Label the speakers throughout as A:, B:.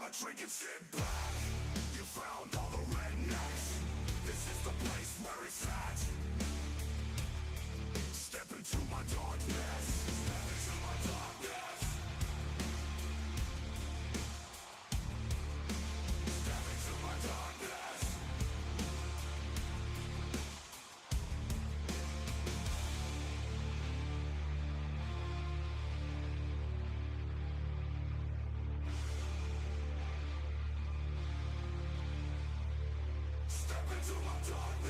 A: country and sit back. You found all the rednecks. This is the place where it's at. Step into my darkness. Step into my darkness. Step into my darkness. Step into my darkness.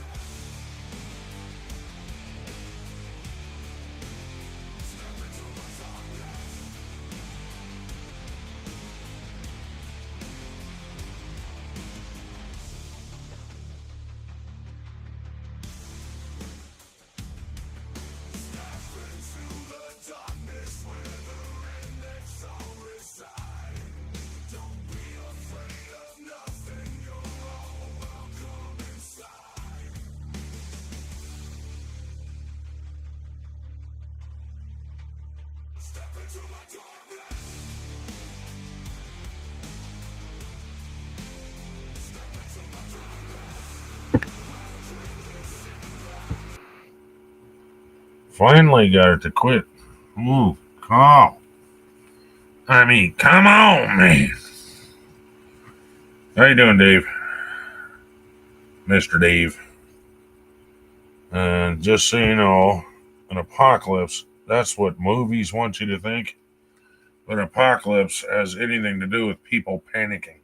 A: Step into my darkness. Step into the darkness where the rednecks all reside. Don't be afraid of nothing, you're all welcome inside. Step into my darkness. Step into my darkness.
B: Finally got it to quit. Ooh, come. I mean, come on, man. How you doing, Dave? Mr. Dave. And just so you know, an apocalypse, that's what movies want you to think. But apocalypse has anything to do with people panicking.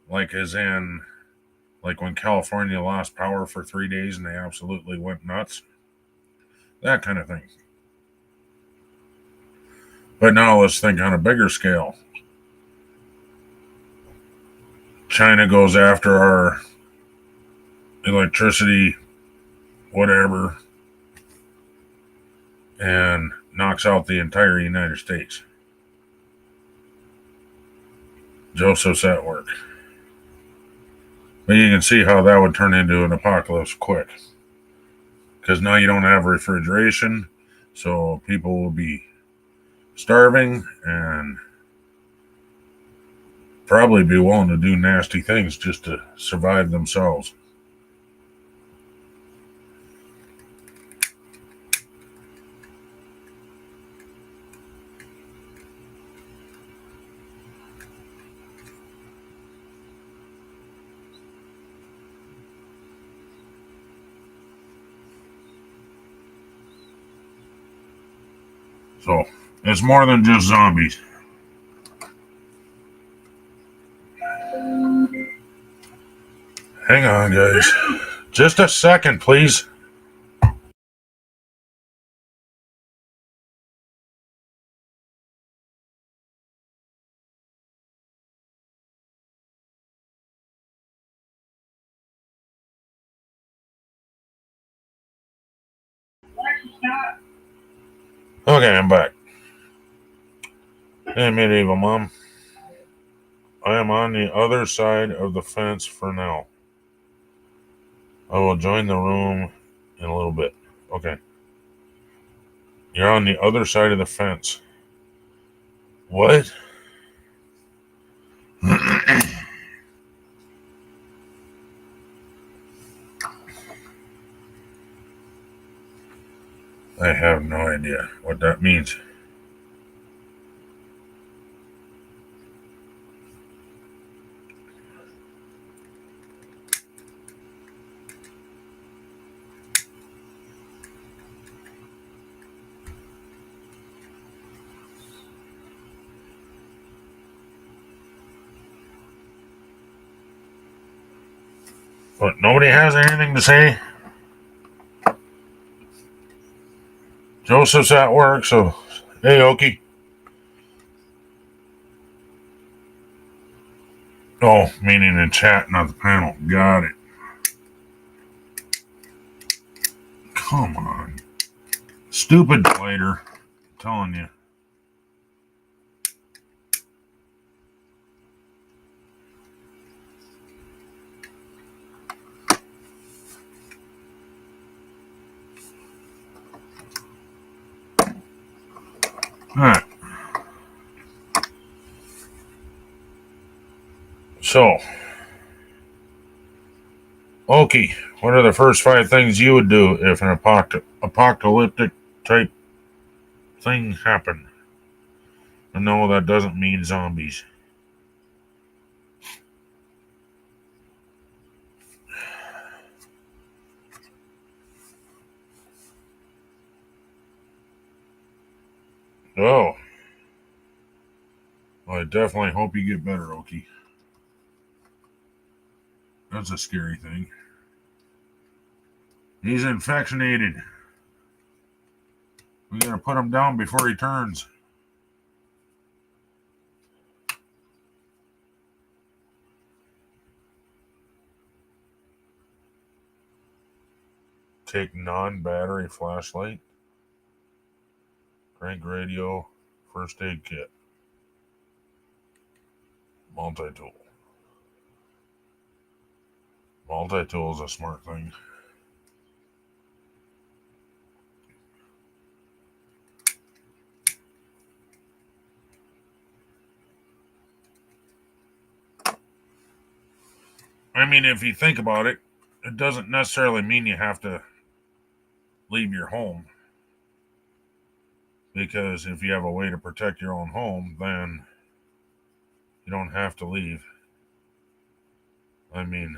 B: Like as in, like when California lost power for 3 days and they absolutely went nuts. That kind of thing. But now let's think on a bigger scale. China goes after our electricity, whatever, and knocks out the entire United States. Joseph's at work. But you can see how that would turn into an apocalypse quick. Because now you don't have refrigeration, so people will be starving and probably be willing to do nasty things just to survive themselves. So, it's more than just zombies. Hang on, guys. Just a second, please. Okay, I'm back. Hey, Medieval Mom. I am on the other side of the fence for now. I will join the room in a little bit. Okay. You're on the other side of the fence. What? I have no idea what that means. But nobody has anything to say? Joseph's at work, so hey, Okie. Oh, meaning in chat, not the panel. Got it. Come on. Stupid later. I'm telling you. Alright. So, Okie, what are the first 5 things you would do if an apocalyptic type thing happened? And no, that doesn't mean zombies. Oh, I definitely hope you get better, Okie. That's a scary thing. He's infectionated. We gotta put him down before he turns. Take non-battery flashlight, crank radio, first aid kit, multi-tool. Multi-tool is a smart thing. I mean, if you think about it, it doesn't necessarily mean you have to leave your home. Because if you have a way to protect your own home, then you don't have to leave. I mean,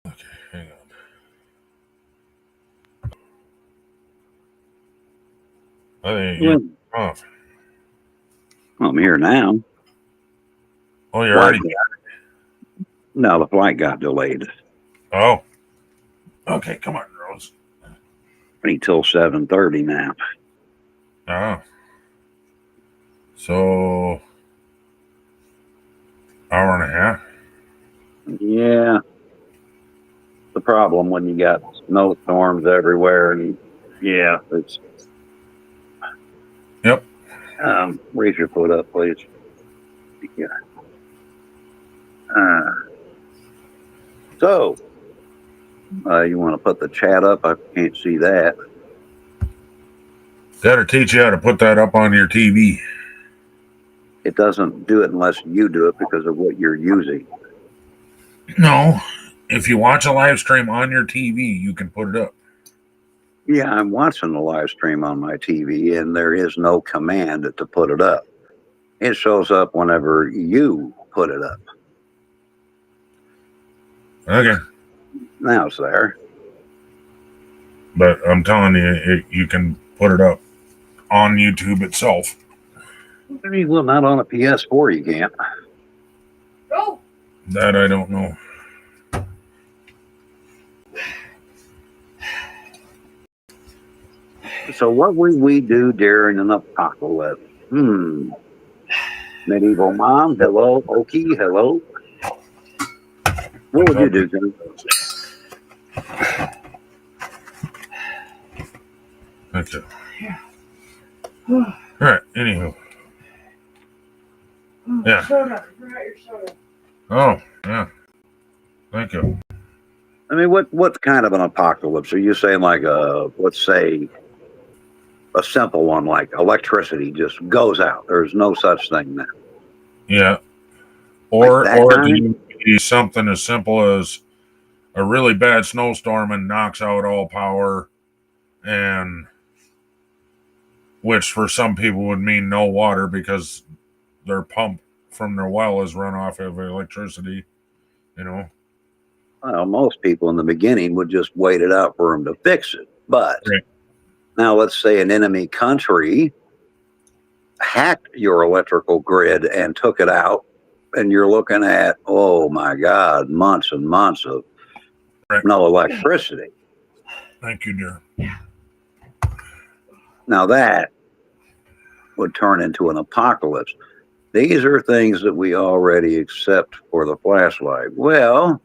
B: okay, hang on. I think you're off.
C: I'm here now.
B: Oh, you're already.
C: No, the flight got delayed.
B: Oh. Okay, come on, Rose.
C: Until 7:30 now.
B: Oh. So, hour and a half?
C: Yeah. The problem when you got snowstorms everywhere, and yeah, it's.
B: Yep.
C: Raise your foot up, please. Yeah. So, you want to put the chat up? I can't see that.
B: Gotta teach you how to put that up on your TV.
C: It doesn't do it unless you do it because of what you're using.
B: No. If you watch a live stream on your TV, you can put it up.
C: Yeah, I'm watching the live stream on my TV, and there is no command to put it up. It shows up whenever you put it up.
B: Okay.
C: Now it's there.
B: But I'm telling you, you can put it up on YouTube itself.
C: Well, not on a PS4, you can't.
D: Oh.
B: That I don't know.
C: So what would we do during an apocalypse? Medieval Mom, hello. Okie, hello. What would you do, Jim?
B: Okay. All right. Anywho. Yeah.
D: Soda. I forgot your soda.
B: Oh, yeah. Thank you.
C: I mean, what kind of an apocalypse? Are you saying like let's say, a simple one like electricity just goes out? There's no such thing now.
B: Yeah. Or
C: Like
B: or do you do something as simple as a really bad snowstorm and knocks out all power, and which for some people would mean no water because their pump from their well is run off of electricity, you know?
C: Well, most people in the beginning would just wait it out for them to fix it. But
B: Right.
C: now let's say an enemy country hacked your electrical grid and took it out, and you're looking at, oh my God, months and months of no electricity.
B: Thank you, dear.
C: Now that would turn into an apocalypse. These are things that we already accept for the flashlight. Well,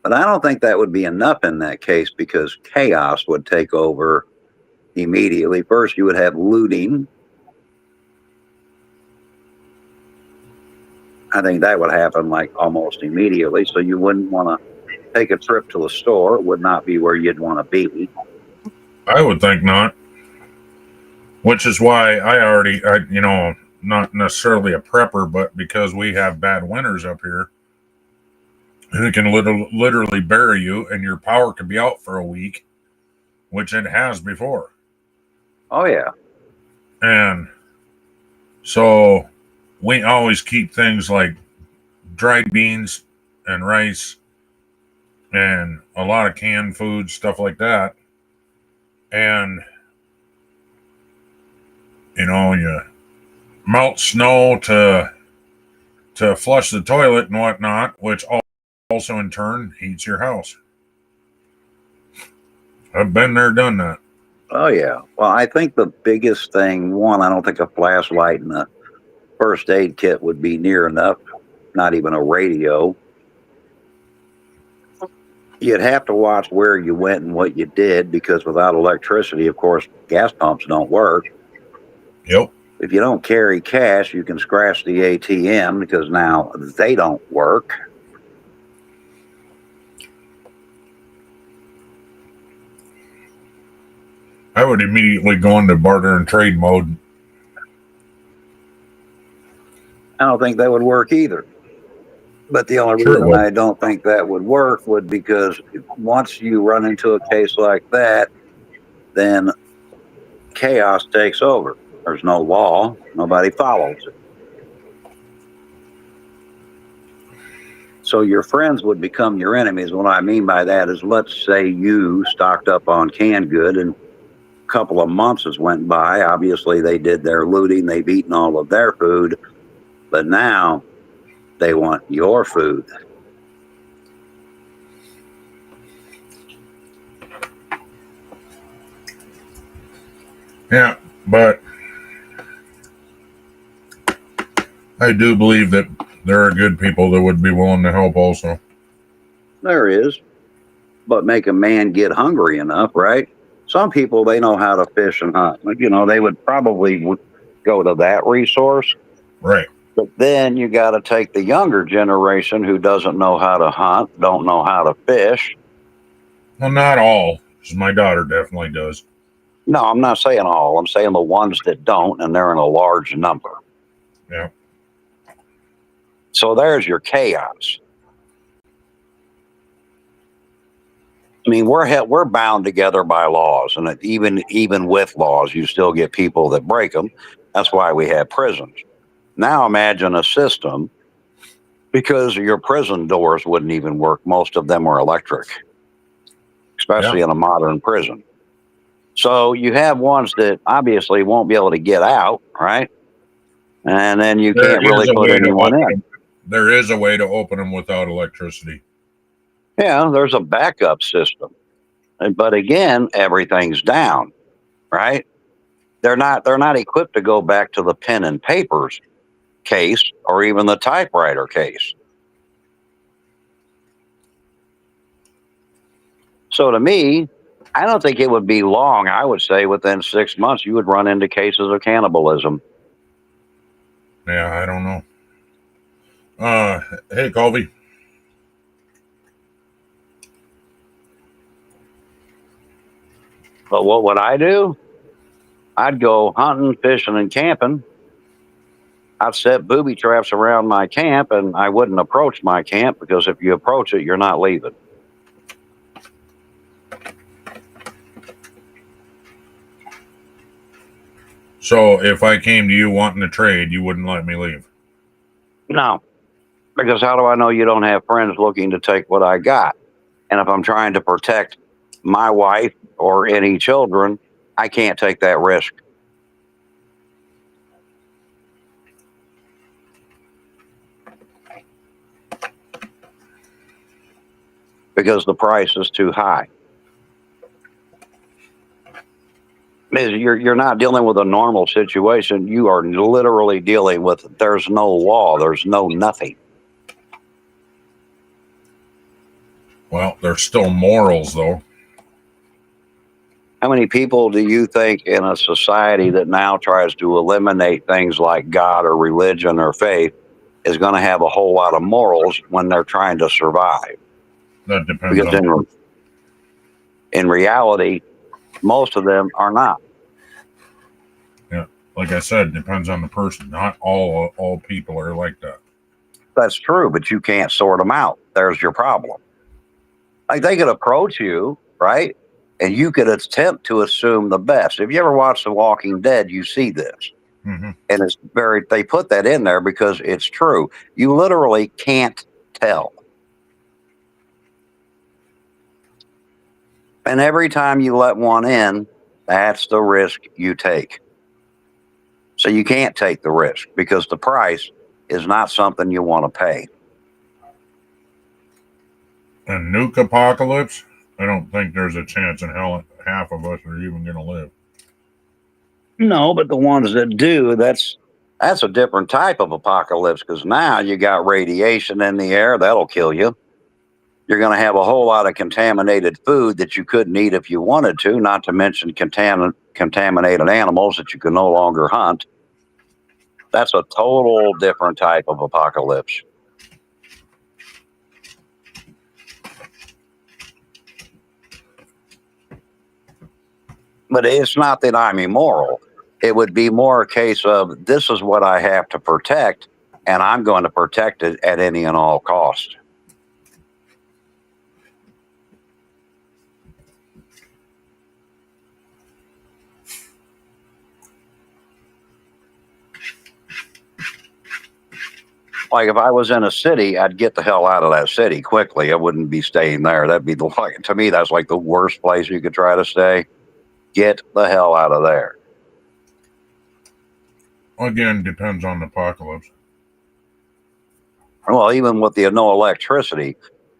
C: but I don't think that would be enough in that case because chaos would take over immediately. First, you would have looting. I think that would happen like almost immediately. So you wouldn't want to take a trip to the store. It would not be where you'd want to be.
B: I would think not. Which is why not necessarily a prepper, but because we have bad winters up here, it can literally bury you, and your power could be out for a week, which it has before.
C: Oh yeah.
B: And so we always keep things like dried beans and rice and a lot of canned food, stuff like that. And, you know, you melt snow to flush the toilet and whatnot, which also in turn heats your house. I've been there, done that.
C: Oh yeah. Well, I think the biggest thing, one, I don't think a flashlight and a first aid kit would be near enough. Not even a radio. You'd have to watch where you went and what you did, because without electricity, of course, gas pumps don't work.
B: Yep.
C: If you don't carry cash, you can scratch the ATM because now they don't work.
B: I would immediately go into barter and trade mode.
C: I don't think that would work either. But the only
B: Sure it
C: reason
B: would.
C: I don't think that would work would because once you run into a case like that, then chaos takes over. There's no law. Nobody follows it. So your friends would become your enemies. What I mean by that is, let's say you stocked up on canned good and a couple of months has went by. Obviously, they did their looting. They've eaten all of their food. But now they want your food.
B: Yeah, but I do believe that there are good people that would be willing to help also.
C: There is. But make a man get hungry enough, right? Some people, they know how to fish and hunt. You know, they would probably go to that resource.
B: Right.
C: But then you got to take the younger generation who doesn't know how to hunt, don't know how to fish.
B: Well, not all, 'cause my daughter definitely does.
C: No, I'm not saying all. I'm saying the ones that don't, and they're in a large number.
B: Yeah.
C: So there's your chaos. I mean, we're bound together by laws, and even with laws, you still get people that break them. That's why we have prisons. Now imagine a system, because your prison doors wouldn't even work. Most of them are electric, especially in a modern prison. So you have ones that obviously won't be able to get out, right? And then you can't really put anyone in.
B: There is a way to open them without electricity.
C: Yeah, there's a backup system. But again, everything's down, right? They're not equipped to go back to the pen and papers case or even the typewriter case. So to me, I don't think it would be long. I would say within 6 months, you would run into cases of cannibalism.
B: Yeah, I don't know. Hey, Colby.
C: But what would I do? I'd go hunting, fishing, and camping. I'd set booby traps around my camp, and I wouldn't approach my camp, because if you approach it, you're not leaving.
B: So if I came to you wanting to trade, you wouldn't let me leave?
C: No, because how do I know you don't have friends looking to take what I got? And if I'm trying to protect my wife or any children, I can't take that risk. Because the price is too high. You're not dealing with a normal situation. You are literally dealing with, there's no law, there's no nothing.
B: Well, there's still morals, though.
C: How many people do you think in a society that now tries to eliminate things like God or religion or faith is going to have a whole lot of morals when they're trying to survive?
B: That depends
C: Because
B: on.
C: in reality, most of them are not.
B: Yeah. Like I said, depends on the person. Not all people are like that.
C: That's true, but you can't sort them out. There's your problem. Like they could approach you, right? And you could attempt to assume the best. If you ever watch The Walking Dead, you see this.
B: Hmm.
C: And it's they put that in there because it's true. You literally can't tell. And every time you let one in, that's the risk you take. So you can't take the risk because the price is not something you want to pay.
B: And nuke apocalypse, I don't think there's a chance in hell half of us are even going to live.
C: No, but the ones that do, that's a different type of apocalypse because now you got radiation in the air that'll kill you. You're going to have a whole lot of contaminated food that you couldn't eat if you wanted to, not to mention contaminated animals that you can no longer hunt. That's a total different type of apocalypse. But it's not that I'm immoral. It would be more a case of this is what I have to protect, and I'm going to protect it at any and all cost. Like if I was in a city, I'd get the hell out of that city quickly. I wouldn't be staying there. That'd be to me, that's like the worst place you could try to stay. Get the hell out of there.
B: Again, depends on the apocalypse.
C: Well, even with the no electricity,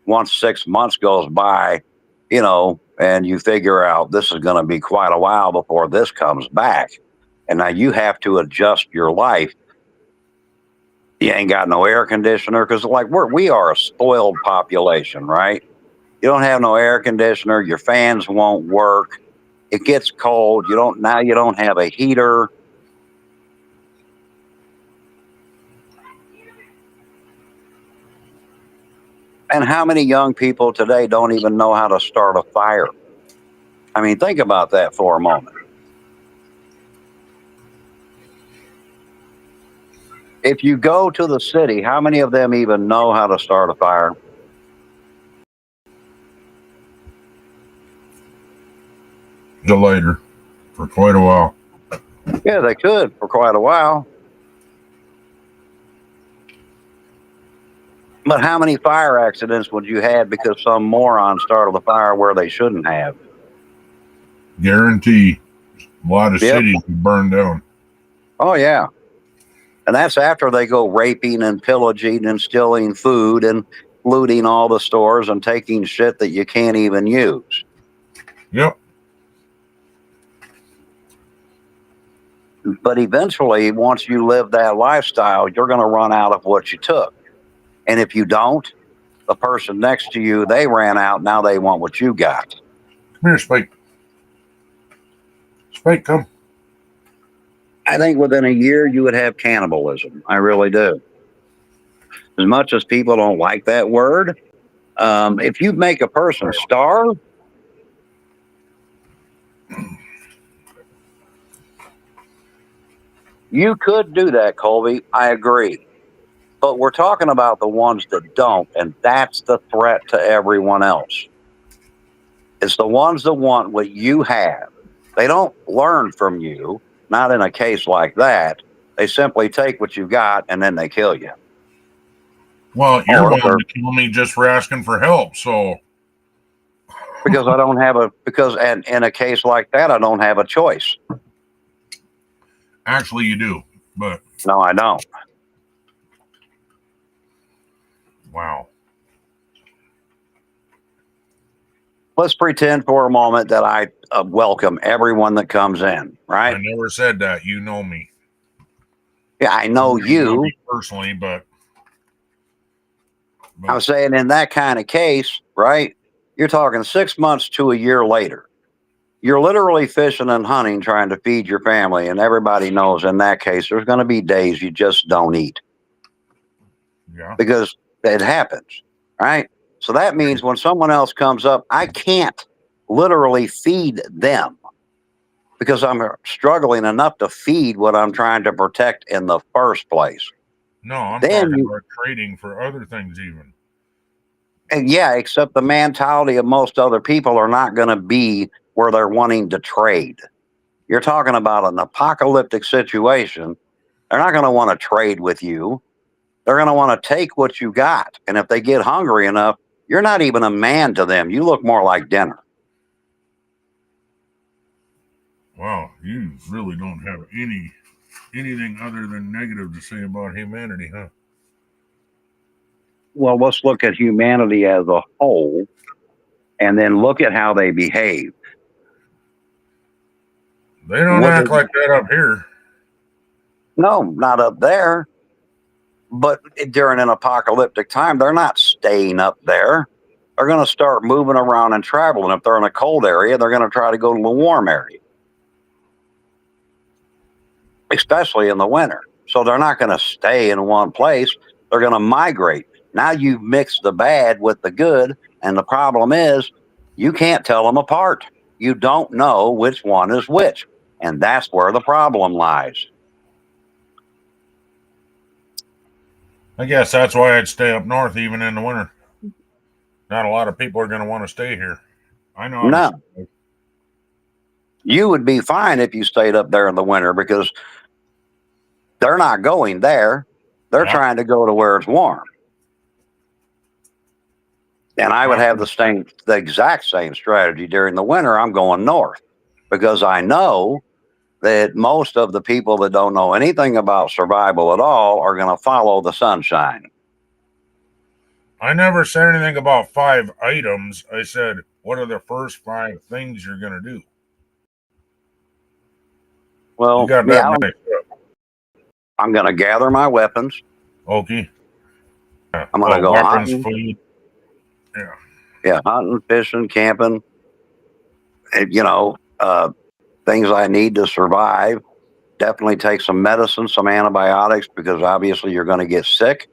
C: once 6 months goes by, and you figure out this is going to be quite a while before this comes back. And now you have to adjust your life. You ain't got no air conditioner because we are a spoiled population, right? You don't have no air conditioner. Your fans won't work. It gets cold. You don't have a heater. And how many young people today don't even know how to start a fire? I mean, think about that for a moment. If you go to the city, how many of them even know how to start a fire?
B: The later, for quite a while.
C: Yeah, they could for quite a while. But how many fire accidents would you have because some moron started a fire where they shouldn't have?
B: Guarantee a lot of cities would burn down.
C: Oh, yeah. And that's after they go raping and pillaging and stealing food and looting all the stores and taking shit that you can't even use.
B: Yep.
C: But eventually, once you live that lifestyle, you're going to run out of what you took. And if you don't, the person next to you, they ran out. Now they want what you got.
B: Come here, Spike. Spike, come.
C: I think within a year, you would have cannibalism. I really do. As much as people don't like that word, if you make a person starve, you could do that, Colby. I agree. But we're talking about the ones that don't, and that's the threat to everyone else. It's the ones that want what you have. They don't learn from you, not in a case like that. They simply take what you got and then they kill you.
B: Well, you're wanting to kill me just for asking for help, so.
C: Because I don't have and in a case like that, I don't have a choice.
B: Actually, you do, but.
C: No, I don't.
B: Wow.
C: Let's pretend for a moment that I welcome everyone that comes in, right?
B: I never said that. You know me.
C: Yeah, I know you.
B: Know me personally, but.
C: I'm saying in that kind of case, right? You're talking 6 months to a year later. You're literally fishing and hunting, trying to feed your family. And everybody knows in that case, there's going to be days you just don't eat.
B: Yeah.
C: Because it happens, right? So that means when someone else comes up, I can't literally feed them. because I'm struggling enough to feed what I'm trying to protect in the first place.
B: No, I'm
C: Then
B: talking
C: you,
B: about trading for other things even.
C: and yeah, except the mentality of most other people are not going to be where they're wanting to trade. You're talking about an apocalyptic situation. They're not going to want to trade with you. They're going to want to take what you got. And if they get hungry enough, you're not even a man to them. You look more like dinner.
B: Wow, you really don't have anything other than negative to say about humanity, huh?
C: Well, let's look at humanity as a whole and then look at how they behave.
B: They don't
C: What
B: act
C: does,
B: like that up here.
C: no, not up there. But during an apocalyptic time, they're not staying up there. They're going to start moving around and traveling. If they're in a cold area, they're going to try to go to the warm area, especially in the winter. So they're not going to stay in one place. They're going to migrate. Now you've mixed the bad with the good. And the problem is you can't tell them apart. You don't know which one is which. And that's where the problem lies.
B: I guess that's why I'd stay up north even in the winter. Not a lot of people are going to want to stay here. I know how to
C: No,
B: survive.
C: you would be fine if you stayed up there in the winter because they're not going there. They're
B: Yeah.
C: trying to go to where it's warm. And I would have the exact same strategy during the winter. I'm going north because I know that most of the people that don't know anything about survival at all are going to follow the sunshine.
B: I never said anything about 5 items. I said, what are the first 5 things you're going to do? You
C: Well,
B: got
C: yeah,
B: that mixed up.
C: I'm going to gather my weapons.
B: Okay. Yeah.
C: I'm going to go
B: weapons,
C: hunting.
B: food. Yeah.
C: Yeah, hunting, fishing, camping. You know, things I need to survive. Definitely take some medicine, some antibiotics, because obviously you're going to get sick.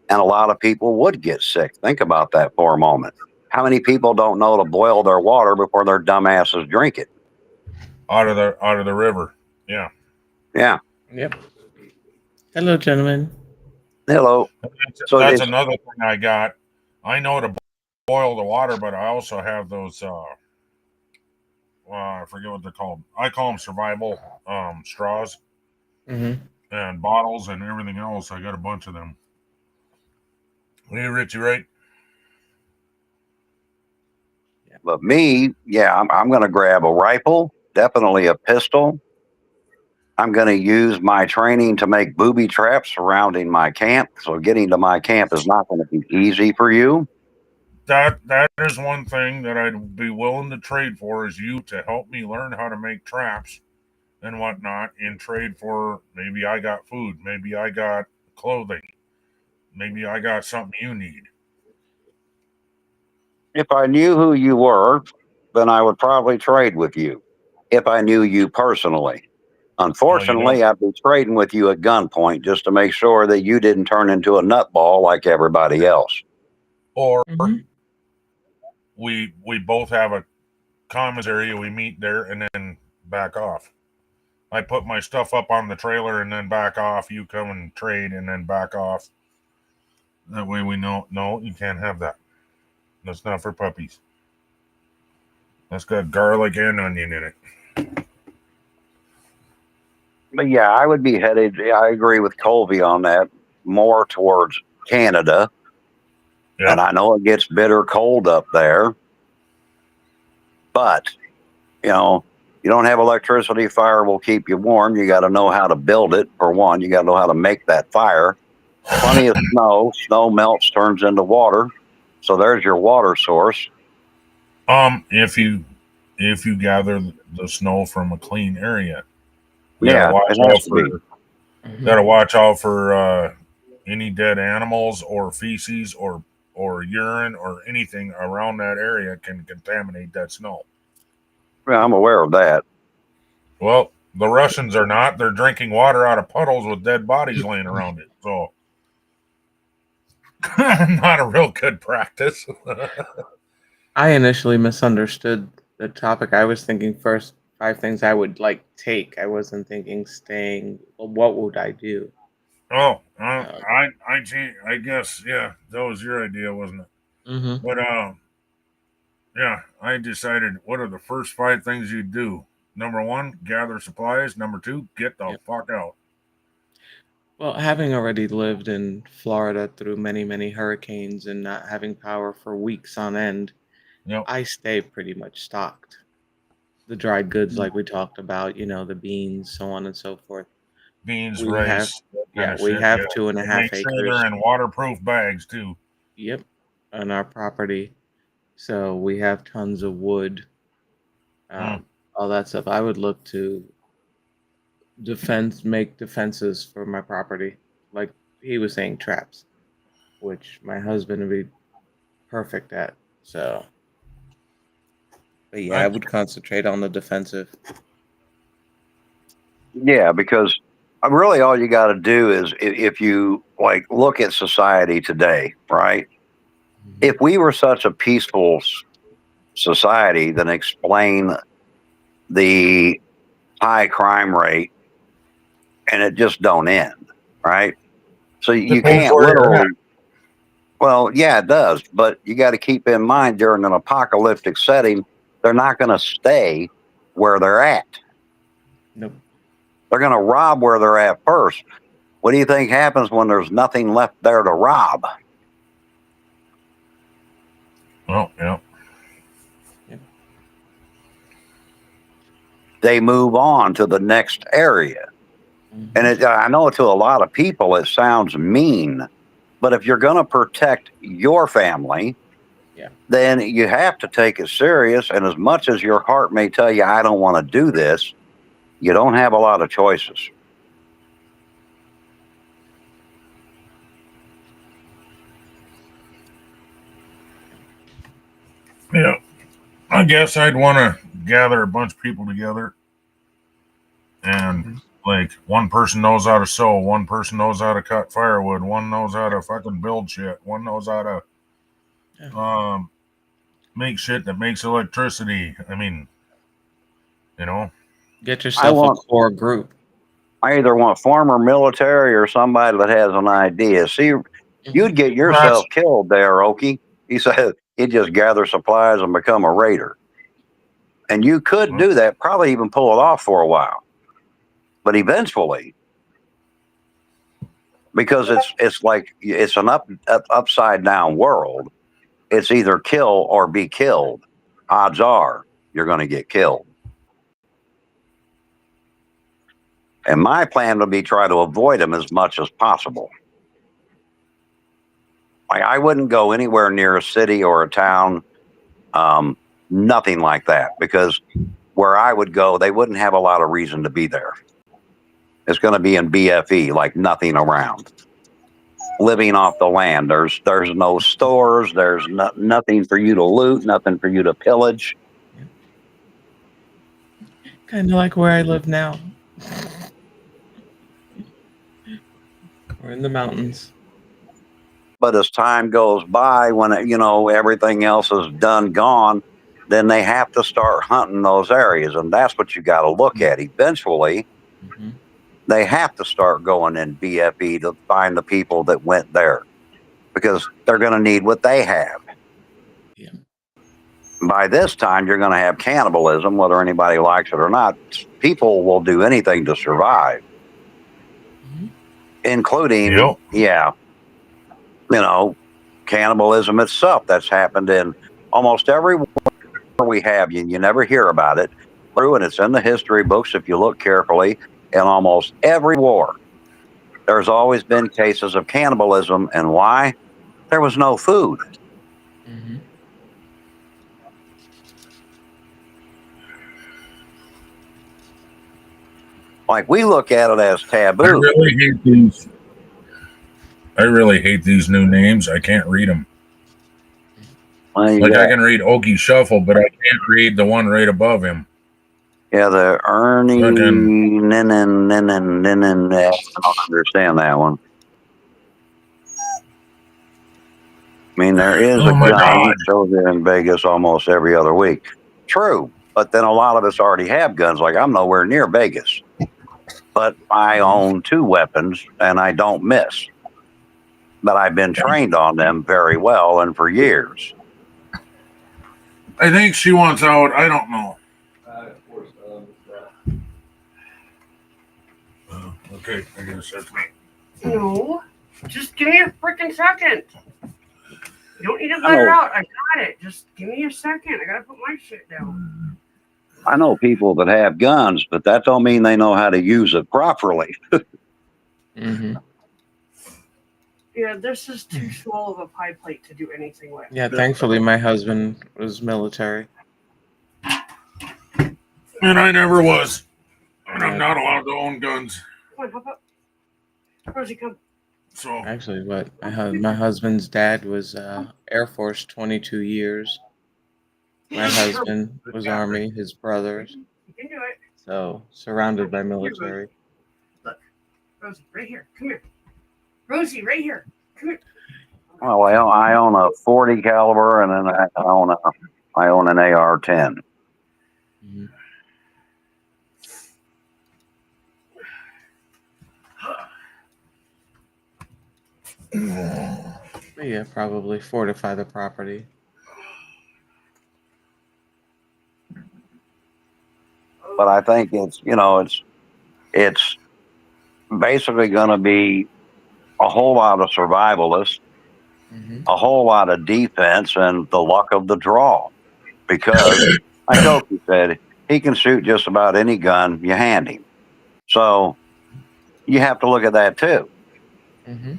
C: And a lot of people would get sick. Think about that for a moment. How many people don't know to boil their water before their dumbasses drink it?
B: Out of the river. Yeah.
C: Yeah.
E: Yep. Hello, gentlemen.
C: Hello. So
B: That's
C: it's,
B: another thing I got. I know to boil the water, but I also have those I forget what they're called. I call them survival straws
E: Mm-hmm.
B: and bottles and everything else. I got a bunch of them. Hey, Richie, right?
C: but me, yeah, I'm going to grab a rifle, definitely a pistol. I'm going to use my training to make booby traps surrounding my camp. So getting to my camp is not going to be easy for you.
B: That is one thing that I'd be willing to trade for is you to help me learn how to make traps and whatnot in trade for maybe I got food, maybe I got clothing, maybe I got something you need.
C: If I knew who you were, then I would probably trade with you if I knew you personally.
B: Well, you
C: Unfortunately,
B: don't.
C: I'd be trading with you at gunpoint just to make sure that you didn't turn into a nutball like everybody else.
B: Or
E: Mm-hmm.
B: we both have a common area, we meet there and then back off. I put my stuff up on the trailer and then back off. You come and trade and then back off. That way we know, no, you can't have that. That's not for puppies. That's got garlic and onion in it.
C: But yeah, I would be headed, I agree with Colby on that, more towards Canada.
B: Yeah.
C: And I know it gets bitter cold up there. But, you know, you don't have electricity, fire will keep you warm. You got to know how to build it, for one. You got to know how to make that fire. Plenty of snow. Snow melts, turns into water. So there's your water source.
B: If you gather the snow from a clean area, we
C: Yeah, it has to be.
E: Mm-hmm.
B: gotta watch out for any dead animals or feces or urine or anything around that area can contaminate that snow.
C: Yeah, I'm aware of that.
B: Well, the Russians are not. They're drinking water out of puddles with dead bodies laying around it. So, not a real good practice.
E: I initially misunderstood the topic. I was thinking first 5 things I would like take. I wasn't thinking staying. Well, what would I do?
B: Oh,
E: Um,
B: I guess, yeah, that was your idea, wasn't it?
E: hmm
B: But yeah, I decided what are the first 5 things you'd do. Number one, gather supplies. Number two, get the
E: Yep.
B: fuck out.
E: Well, having already lived in Florida through many, many hurricanes and not having power for weeks on end,
B: Yep.
E: I stay pretty much stocked. The dried goods, like we talked about, the beans, so on and so forth.
B: Beans,
E: We have,
B: rice, that kind
E: yeah,
B: of
E: we
B: shit.
E: have
B: Yeah.
E: two and a
B: And
E: half
B: make sure
E: acres.
B: they're in waterproof bags too.
E: Yep, on our property. So we have tons of wood,
B: Mm.
E: all that stuff. I would look to make defenses for my property. Like he was saying, traps, which my husband would be perfect at. So, but yeah, I
B: I,
E: would concentrate on the defensive.
C: Yeah, because really all you got to do is if you like look at society today, right? If we were such a peaceful society, then explain the high crime rate and it just don't end, right? So you
B: depends
C: can't
B: where you're
C: literally.
B: at.
C: Well, yeah, it does, but you got to keep in mind during an apocalyptic setting, they're not going to stay where they're at.
E: Nope.
C: They're going to rob where they're at first. What do you think happens when there's nothing left there to rob?
B: Oh, yeah.
C: They move on to the next area. And I know to a lot of people it sounds mean, but if you're going to protect your family,
E: Yeah.
C: then you have to take it serious. And as much as your heart may tell you, I don't want to do this, you don't have a lot of choices.
B: Yeah. I guess I'd want to gather a bunch of people together and like one person knows how to sew, one person knows how to cut firewood, one knows how to fucking build shit, one knows how to make shit that makes electricity. I mean,
E: Get yourself a core group.
C: I either want former military or somebody that has an idea. See, you'd get yourself killed there, Okie. He said he'd just gather supplies and become a raider. And you could do that, probably even pull it off for a while. But eventually, because it's like it's an upside down world, it's either kill or be killed. Odds are you're going to get killed. And my plan would be try to avoid them as much as possible. Like I wouldn't go anywhere near a city or a town, nothing like that, because where I would go, they wouldn't have a lot of reason to be there. It's going to be in BFE, like nothing around. Living off the land. There's no stores. There's nothing for you to loot, nothing for you to pillage.
E: Kind of like where I live now. We're in the mountains.
C: But as time goes by, when everything else is gone, then they have to start hunting those areas, and that's what you got to look at. Eventually, they have to start going in BFE to find the people that went there, because they're going to need what they have.
E: Yeah.
C: By this time, you're going to have cannibalism, whether anybody likes it or not. People will do anything to survive, including, cannibalism itself. That's happened in almost every war we have. You never hear about it. And it's in the history books if you look carefully. In almost every war, there's always been cases of cannibalism. And why? There was no food. Like we look at it as taboo.
B: I really hate these new names. I can't read them. I can read Okie Shuffle, but I can't read the one right above him.
C: Yeah, the Ernie I don't understand that one. I mean, there is a guy who shows there in Vegas almost every other week. True. But then a lot of us already have guns. Like I'm nowhere near Vegas, but I own 2 weapons and I don't miss. But I've been trained on them very well and for years.
B: I think she wants out. I don't know. Okay, I guess that's me.
D: No. Just give me a freaking second. You don't need to let her out. I got it. Just give me a second. I gotta put my shit down.
C: I know people that have guns, but that don't mean they know how to use it properly.
E: Mm-hmm.
D: Yeah, this is too small of a pie plate to do anything with.
E: Yeah, thankfully my husband was military.
B: And I never was. And I'm not allowed to own guns.
D: Come on, hop up. Rosie, come.
B: So
E: Actually, what my husband's dad was Air Force 22 years. My husband was Army. His brothers,
D: You can do it.
E: so surrounded by military.
D: Look, Rosie, right here. Come here. Rosie, right here. Come here.
C: Well, I own a 40 caliber, and then I own an AR-10.
E: Mm-hmm. But yeah, probably fortify the property.
C: But I think it's basically going to be a whole lot of survivalists,
E: Mm-hmm.
C: a whole lot of defense, and the luck of the draw. Because, like Oki said, he can shoot just about any gun you hand him. So you have to look at that too.
E: Mm-hmm.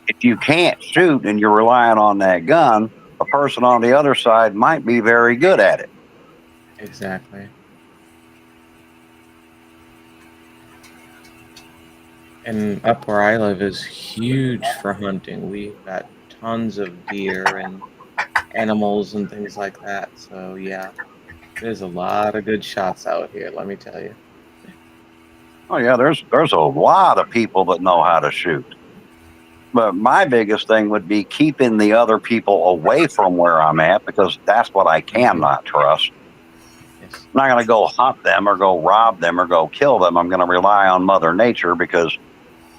C: If you can't shoot and you're relying on that gun, a person on the other side might be very good at it.
E: Exactly. And up where I live is huge for hunting. We've got tons of deer and animals and things like that. So yeah, there's a lot of good shots out here, let me tell you.
C: Oh yeah, there's a lot of people that know how to shoot. But my biggest thing would be keeping the other people away from where I'm at, because that's what I cannot trust.
E: Yes.
C: I'm not going to go hunt them or go rob them or go kill them. I'm going to rely on Mother Nature, because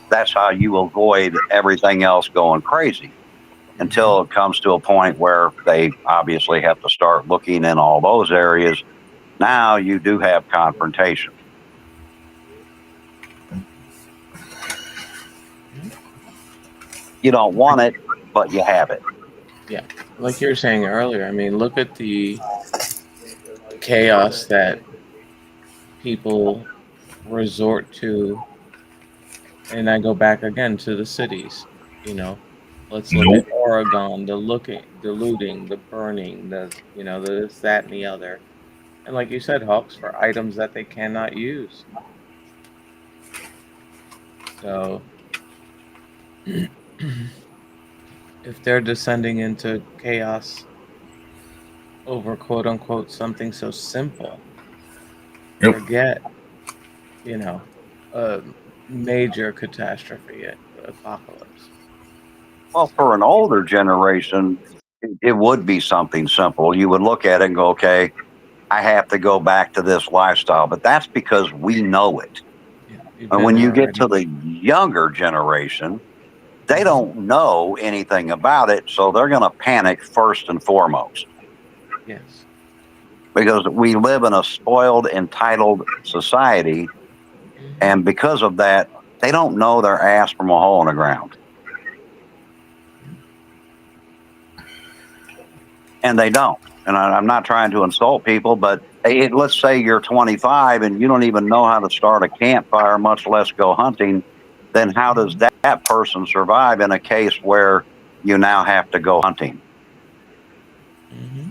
C: that's how you avoid everything else going crazy until it comes to a point where they obviously have to start looking in all those areas. Now you do have confrontation. You don't want it, but you have it.
E: Yeah, like you were saying earlier, I mean, look at the chaos that people resort to, and I go back again to the cities. You know, let's look
B: Nope.
E: at Oregon, the looting, the burning, the this, that, and the other, and like you said, Hawks, for items that they cannot use. So, if they're descending into chaos over quote unquote something so simple,
B: Yep.
E: forget, a major catastrophe, apocalypse.
C: Well, for an older generation, it would be something simple. You would look at it and go, okay, I have to go back to this lifestyle. But that's because we know it.
E: Yeah, you've
C: And
E: been
C: when
E: there
C: you get to
E: already.
C: the younger generation, they don't know anything about it. So they're going to panic first and foremost,
E: Yes.
C: because we live in a spoiled, entitled society. And because of that, they don't know their ass from a hole in the ground. And they don't. And I'm not trying to insult people, but let's say you're 25 and you don't even know how to start a campfire, much less go hunting. Then how does that person survive in a case where you now have to go hunting?
E: Mm-hmm.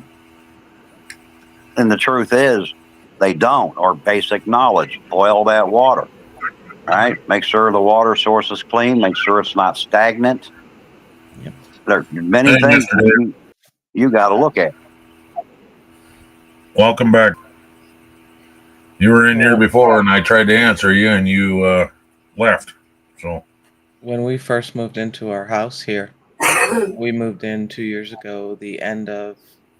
C: And the truth is, they don't, or basic knowledge. Boil that water, right? Make sure the water source is clean. Make sure it's not stagnant.
E: Yep.
C: There are many
B: Hey,
C: things
B: Mr.
C: you got to look at.
B: Welcome back. You were in here
E: Well,
B: before, and I tried to answer you, and you left. So
E: when we first moved into our house here, we moved in 2 years ago, the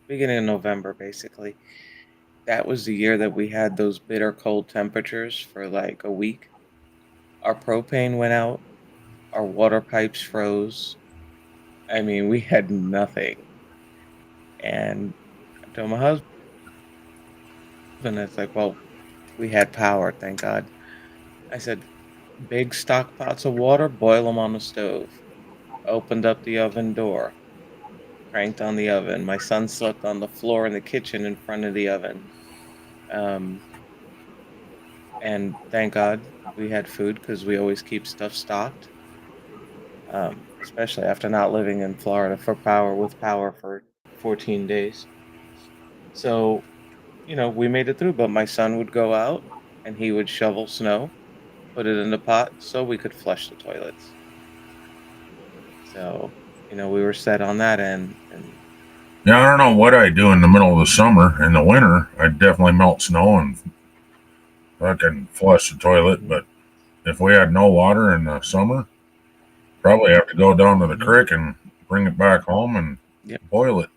E: beginning of November, basically. that was the year that we had those bitter cold temperatures for like a week. Our propane went out, our water pipes froze. I mean, we had nothing. And I told my husband, it's like, well, we had power, thank God. I said, big stock pots of water, boil them on the stove. Opened up the oven door, cranked on the oven. My son slept on the floor in the kitchen in front of the oven. And thank God we had food because we always keep stuff stocked. Especially after not living in Florida with power for 14 days. So, we made it through, but my son would go out and he would shovel snow, put it in the pot so we could flush the toilets. So, we were set on that end. And
B: Yeah, I don't know what I'd do in the middle of the summer. In the winter, I'd definitely melt snow and fucking flush the toilet. But if we had no water in the summer, probably have to go down to the creek and bring it back home and
E: Yep.
B: boil it.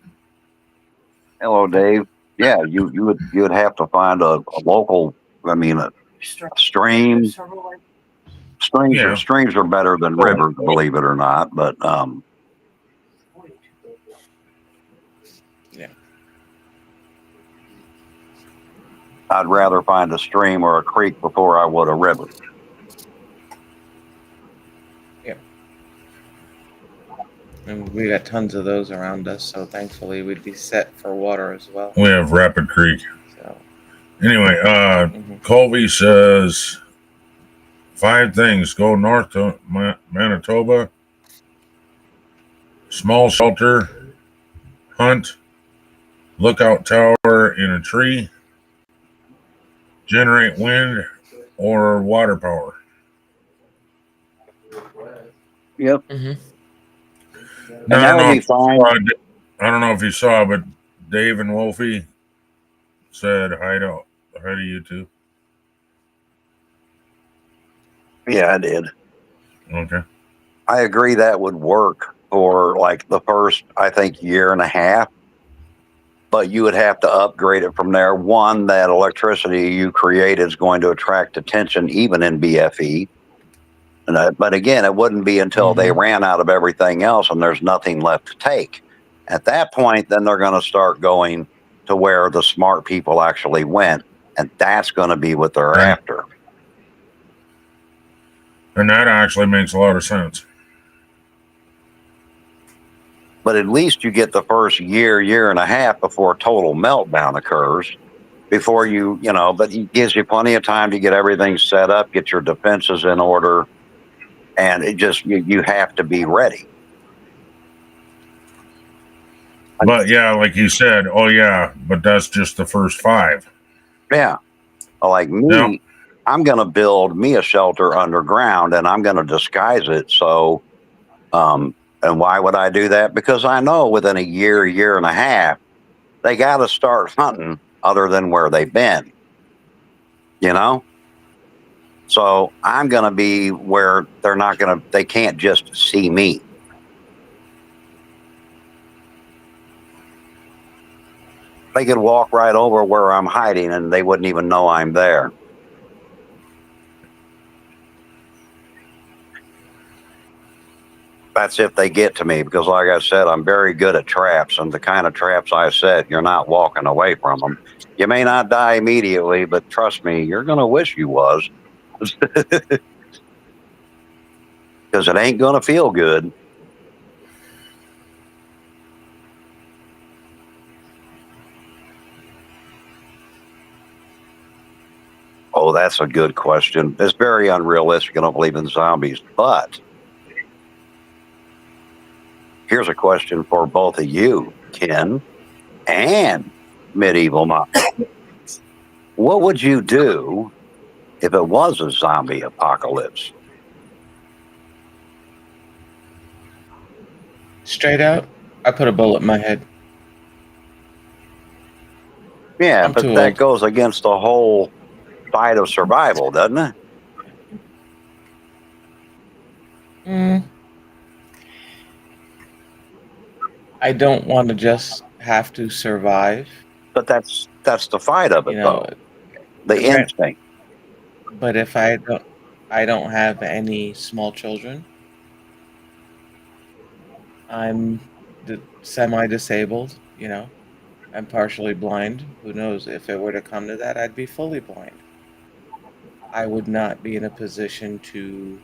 C: Hello, Dave. Yeah, you would have to find a local. I mean, a stream.
B: Yeah.
C: Streams are better than rivers, believe it or not. But
E: Yeah.
C: I'd rather find a stream or a creek before I would a river.
E: And we got tons of those around us, so thankfully we'd be set for water as well.
B: We have Rapid Creek.
E: So,
B: Anyway, Colby says 5 things. Go north to Manitoba. Small shelter. Hunt. Lookout tower in a tree. Generate wind or water power.
C: Yep.
B: Now,
C: And that would be fine.
B: I don't know if you saw, but Dave and Wolfie said hi to you two.
C: Yeah, I did.
B: Okay.
C: I agree that would work for like the first, I think, year and a half. But you would have to upgrade it from there. One, that electricity you create is going to attract attention even in BFE. But again, it wouldn't be until they ran out of everything else and there's nothing left to take. At that point, then they're going to start going to where the smart people actually went. And that's going to be what they're after.
B: And that actually makes a lot of sense.
C: But at least you get the first year and a half before total meltdown occurs. Before but it gives you plenty of time to get everything set up, get your defenses in order. And it just, you have to be ready.
B: But yeah, like you said, but that's just the first 5.
C: Yeah. Like me, I'm going to build me a shelter underground and I'm going to disguise it. So, and why would I do that? Because I know within a year and a half, they got to start hunting other than where they've been. So I'm going to be where they can't just see me. They could walk right over where I'm hiding and they wouldn't even know I'm there. That's if they get to me, because like I said, I'm very good at traps, and the kind of traps I set, you're not walking away from them. You may not die immediately, but trust me, you're going to wish you was. Because it ain't going to feel good. Oh, that's a good question. It's very unrealistic. I don't believe in zombies. But here's a question for both of you, Ken and Medieval Mom. What would you do if it was a zombie apocalypse?
E: Straight out, I put a bullet in my head.
C: Yeah,
E: I'm
C: but
E: too
C: that
E: old.
C: goes against the whole fight of survival, doesn't it?
E: I don't want to just have to survive.
C: But that's the fight of it,
E: You know,
C: though. The
E: right.
C: instinct.
E: But if I don't have any small children. I'm semi-disabled, you know. I'm partially blind. Who knows? If it were to come to that, I'd be fully blind. I would not be in a position to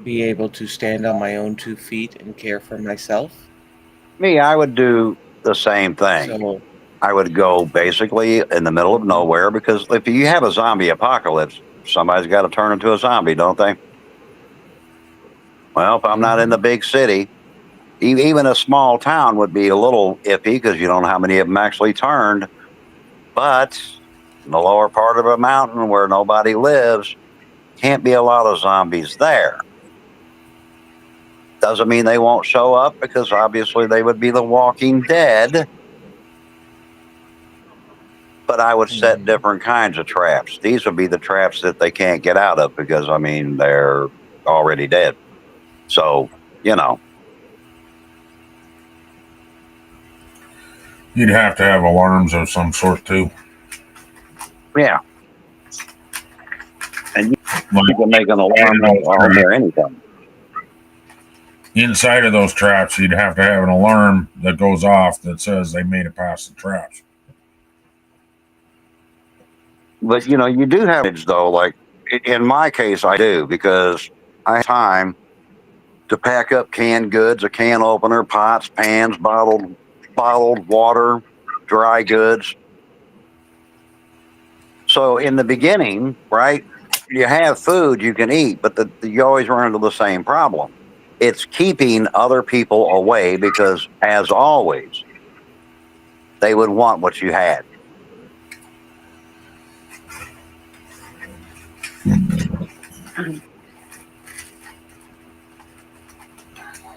E: be able to stand on my own 2 feet and care for myself.
C: Me, I would do the same thing.
E: So,
C: I would go basically in the middle of nowhere, because if you have a zombie apocalypse, somebody's got to turn into a zombie, don't they? Well, if I'm not in the big city, even a small town would be a little iffy, because you don't know how many of them actually turned. But in the lower part of a mountain where nobody lives, can't be a lot of zombies there. Doesn't mean they won't show up, because obviously they would be the Walking Dead. But I would set different kinds of traps. These would be the traps that they can't get out of, because, I mean, they're already dead. So, you know.
B: You'd have to have alarms of some sort too.
C: Yeah. And you can make an alarm or anything.
B: Inside of those traps, you'd have to have an alarm that goes off that says they made it past the traps.
C: But, you know, you do have it, though. Like, in my case, I do, because I have time to pack up canned goods, a can opener, pots, pans, bottled water, dry goods. So in the beginning, right, you have food you can eat, but you always run into the same problem. It's keeping other people away, because, as always, they would want what you had.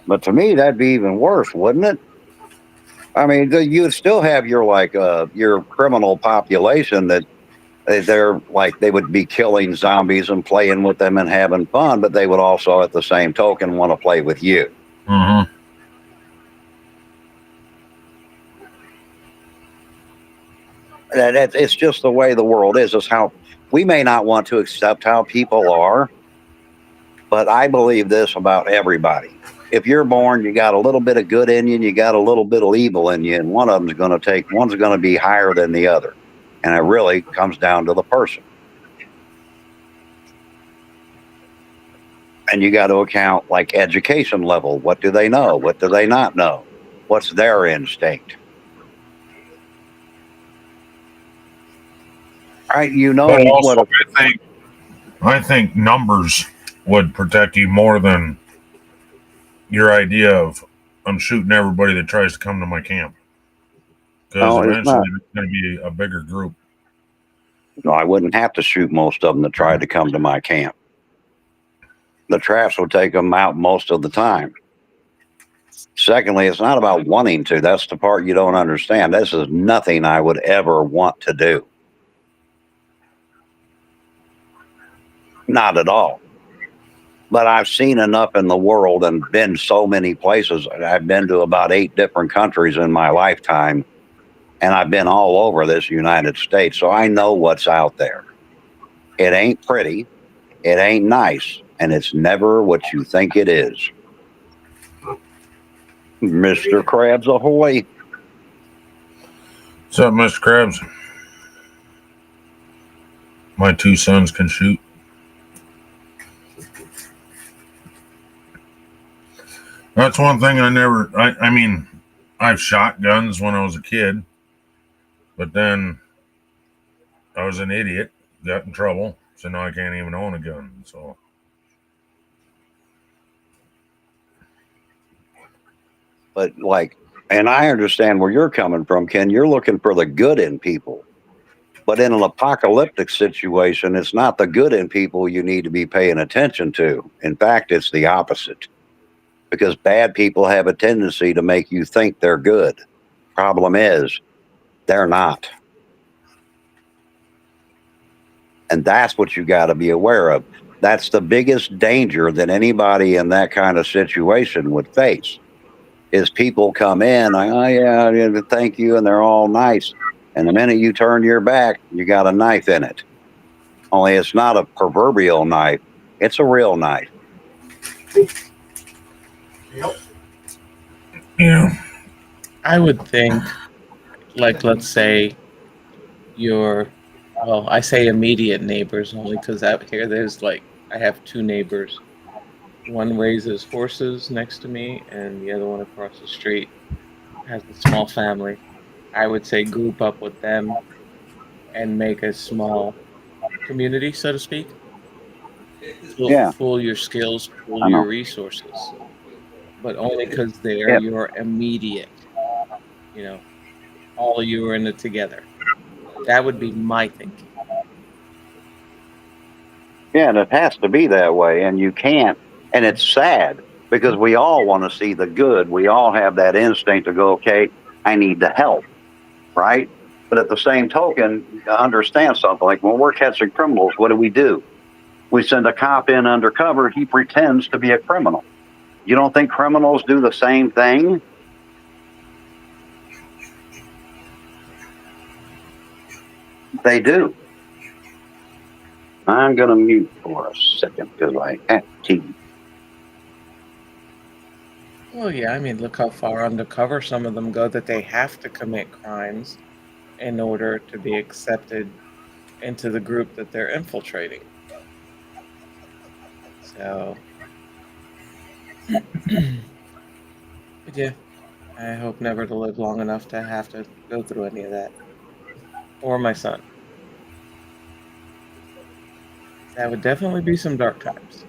C: But to me, that'd be even worse, wouldn't it? I mean, you'd still have your criminal population that they're like, they would be killing zombies and playing with them and having fun, but they would also, at the same token, want to play with you.
B: Mm-hmm.
C: It's just the way the world is. It's how we may not want to accept how people are, but I believe this about everybody. If you're born, you got a little bit of good in you, and you got a little bit of evil in you, and one's going to be higher than the other. And it really comes down to the person. And you got to account, like, education level. What do they know? What do they not know? What's their instinct? You know.
B: But also, I think numbers would protect you more than your idea of, I'm shooting everybody that tries to come to my camp. Because eventually it's going to be a bigger group.
C: No, I wouldn't have to shoot most of them that tried to come to my camp. The traps would take them out most of the time. Secondly, it's not about wanting to. That's the part you don't understand. This is nothing I would ever want to do. Not at all. But I've seen enough in the world and been so many places. I've been to about 8 different countries in my lifetime, and I've been all over this United States, so I know what's out there. It ain't pretty, it ain't nice, and it's never what you think it is. Mr. Krabs ahoy.
B: What's up, Mr. Krabs? My 2 sons can shoot. That's one thing I mean, I've shot guns when I was a kid, but then I was an idiot, got in trouble, so now I can't even own a gun. So,
C: but and I understand where you're coming from, Ken. You're looking for the good in people. But in an apocalyptic situation, it's not the good in people you need to be paying attention to. In fact, it's the opposite. Because bad people have a tendency to make you think they're good. Problem is, they're not. And that's what you got to be aware of. That's the biggest danger that anybody in that kind of situation would face. is people come in, like, oh yeah, thank you, and they're all nice. And the minute you turn your back, you got a knife in it. Only it's not a proverbial knife; it's a real knife.
D: Yep.
B: Yeah.
E: I would think, like, let's say your, well, I say immediate neighbors only because out here there's like, I have two neighbors. One raises horses next to me, and the other one across the street has a small family. I would say group up with them and make a small community, so to speak.
C: Yeah,
E: Pool your skills, pool
C: I
E: your
C: know.
E: resources, but only because they're
C: Yeah,
E: your immediate. You know, all of you are in it together. That would be my thinking.
C: yeah, and it has to be that way, and you can't. And it's sad because we all want to see the good. We all have that instinct to go, okay, I need to help, right? But at the same token, understand something like when we're catching criminals, what do? We send a cop in undercover. He pretends to be a criminal. You don't think criminals do the same thing? They do. I'm going to mute for a second because I have to.
E: Well, yeah, I mean, look how far undercover some of them go that they have to commit crimes in order to be accepted into the group that they're infiltrating. So, but yeah, I hope never to live long enough to have to go through any of that. Or my son. That would definitely be some dark times.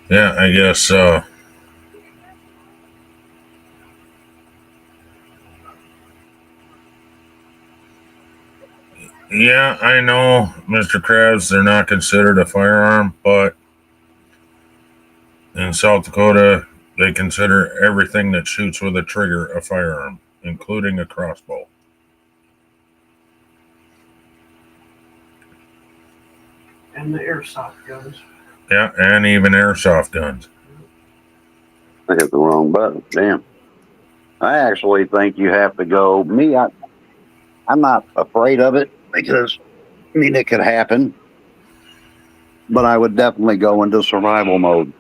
B: Yeah, I guess yeah, I know, Mr. Krabs, they're not considered a firearm, but in South Dakota, they consider everything that shoots with a trigger a firearm, including a crossbow.
D: And the airsoft guns.
B: Yeah, and even airsoft guns.
C: I hit the wrong button. Damn. I actually think you have to go. I'm not afraid of it because, I mean, it could happen, but I would definitely go into survival mode.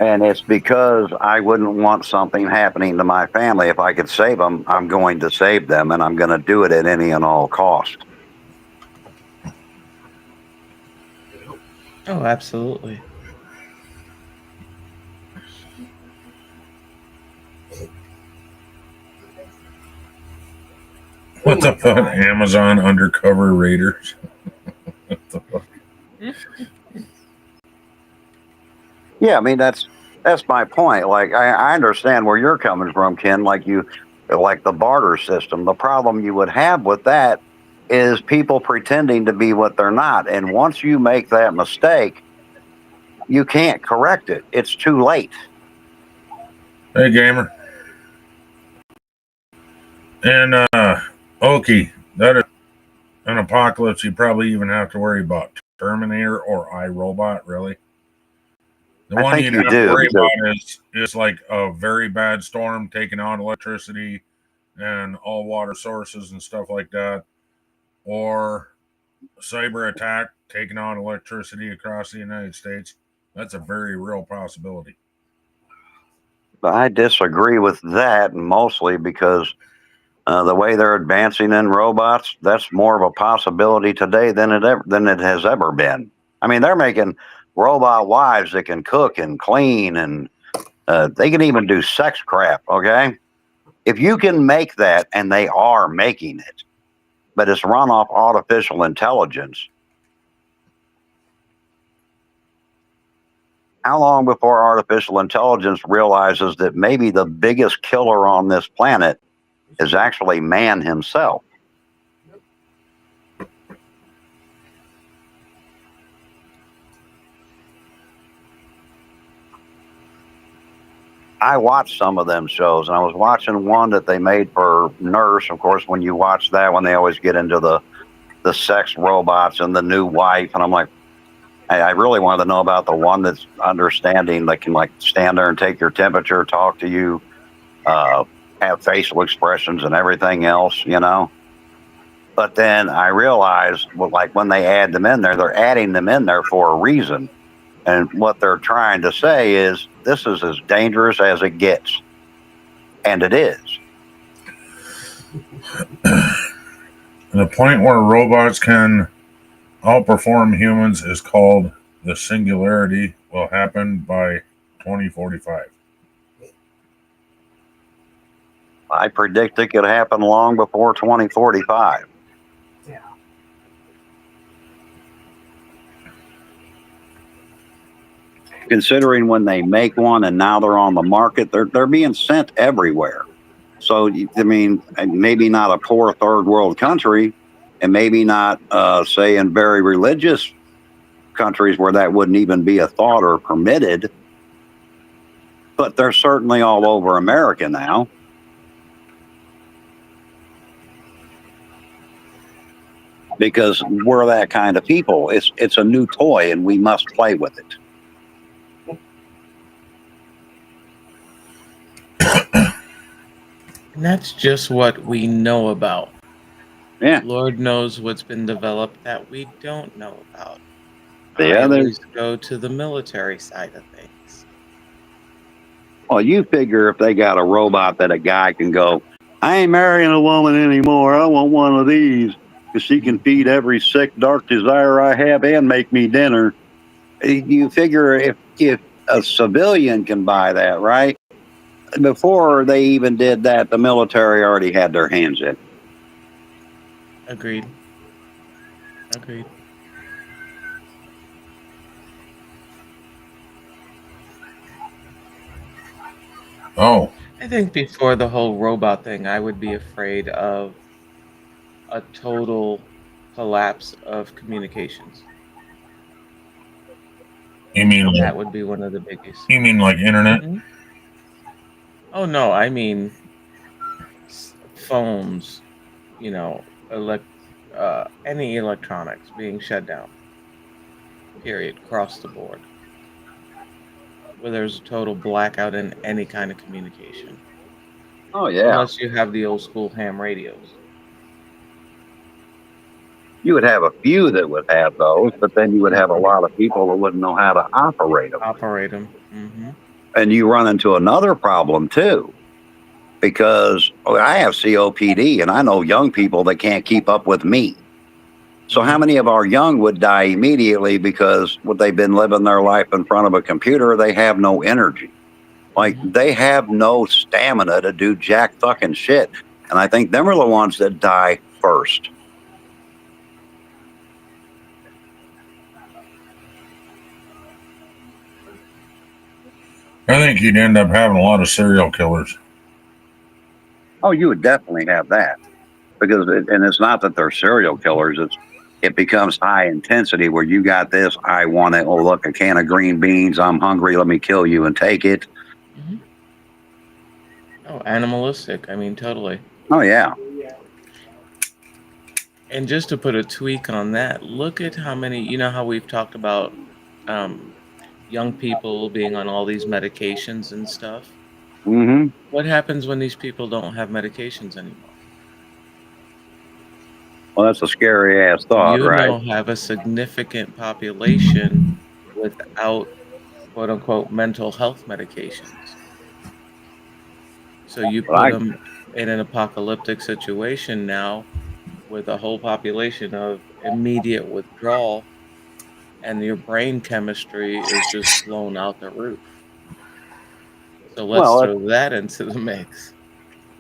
C: And it's because I wouldn't want something happening to my family. If I could save them, I'm going to save them, and I'm going to do it at any and all cost.
E: Oh, absolutely.
B: What the fuck? Amazon undercover raiders? What the fuck?
C: Yeah, I mean that's my point. Like I understand where you're coming from, Ken. Like the barter system. The problem you would have with that is people pretending to be what they're not. And once you make that mistake, you can't correct it. It's too late.
B: Hey, gamer. And, Okie, that is an apocalypse you probably even have to worry about. Terminator or iRobot, really? The
C: I
B: one
C: think
B: you'd
C: you
B: have to
C: do
B: worry
C: because
B: about is like a very bad storm taking out electricity and all water sources and stuff like that, or cyber attack taking out electricity across the United States. That's a very real possibility.
C: I disagree with that mostly because the way they're advancing in robots, that's more of a possibility today than it has ever been. I mean, they're making robot wives that can cook and clean, and they can even do sex crap. Okay, if you can make that, and they are making it, but it's run off artificial intelligence. How long before artificial intelligence realizes that maybe the biggest killer on this planet is actually man himself? I watched some of them shows, and I was watching one that they made for Nurse. Of course, when you watch that one, they always get into the sex robots and the new wife, and I'm like, I really wanted to know about the one that's understanding, that can like stand there and take your temperature, talk to you, have facial expressions and everything else, you know. But then I realized, well, like when they add them in there, they're adding them in there for a reason. And what they're trying to say is this is as dangerous as it gets. And it is.
B: And the point where robots can outperform humans is called the singularity, will happen by 2045.
C: I predict it could happen long before 2045.
D: Yeah.
C: Considering when they make one and now they're on the market, they're being sent everywhere. So, I mean, maybe not a poor third world country, and maybe not, say, in very religious countries where that wouldn't even be a thought or permitted, but they're certainly all over America now. Because we're that kind of people. It's a new toy, and we must play with it.
E: And that's just what we know about.
C: Yeah.
E: Lord knows what's been developed that we don't know about.
C: Yeah,
E: I
C: there's-
E: always go to the military side of things.
C: Well, you figure if they got a robot that a guy can go, I ain't marrying a woman anymore. I want one of these because she can feed every sick, dark desire I have and make me dinner. You figure if a civilian can buy that, right? Before they even did that, the military already had their hands in.
E: Agreed. Agreed.
B: Oh,
E: I think before the whole robot thing, I would be afraid of a total collapse of communications.
B: you mean
E: That would be one of the biggest.
B: like internet?
E: Mhm. Oh no, I mean phones, you know, any electronics being shut down. Period, across the board. Where there's a total blackout in any kind of communication.
C: Oh, yeah.
E: Unless you have the old school ham radios.
C: You would have a few that would have those, but then you would have a lot of people that wouldn't know how to operate them.
E: Operate them. Mm-hmm.
C: And you run into another problem, too. Because I have COPD, and I know young people that can't keep up with me. So how many of our young would die immediately because they've been living their life in front of a computer? They have no energy. Like, they have no stamina to do jack fucking shit. And I think them are the ones that die first.
B: I think you'd end up having a lot of serial killers.
C: Oh, you would definitely have that. Because, and it's not that they're serial killers. It becomes high intensity where you got this, I want it. Oh, look, a can of green beans. I'm hungry. Let me kill you and take it.
E: Mm-hmm. Oh, animalistic. I mean, totally.
C: Oh, yeah.
E: And just to put a tweak on that, look at how many, you know how we've talked about young people being on all these medications and stuff?
C: Mm-hmm.
E: What happens when these people don't have medications anymore?
C: Well, that's a scary ass thought,
E: You
C: right?
E: now have a significant population without quote unquote mental health medications. So you put them in an apocalyptic situation now with a whole population of immediate withdrawal, and your brain chemistry is just blown out the roof. So let's throw that into the mix.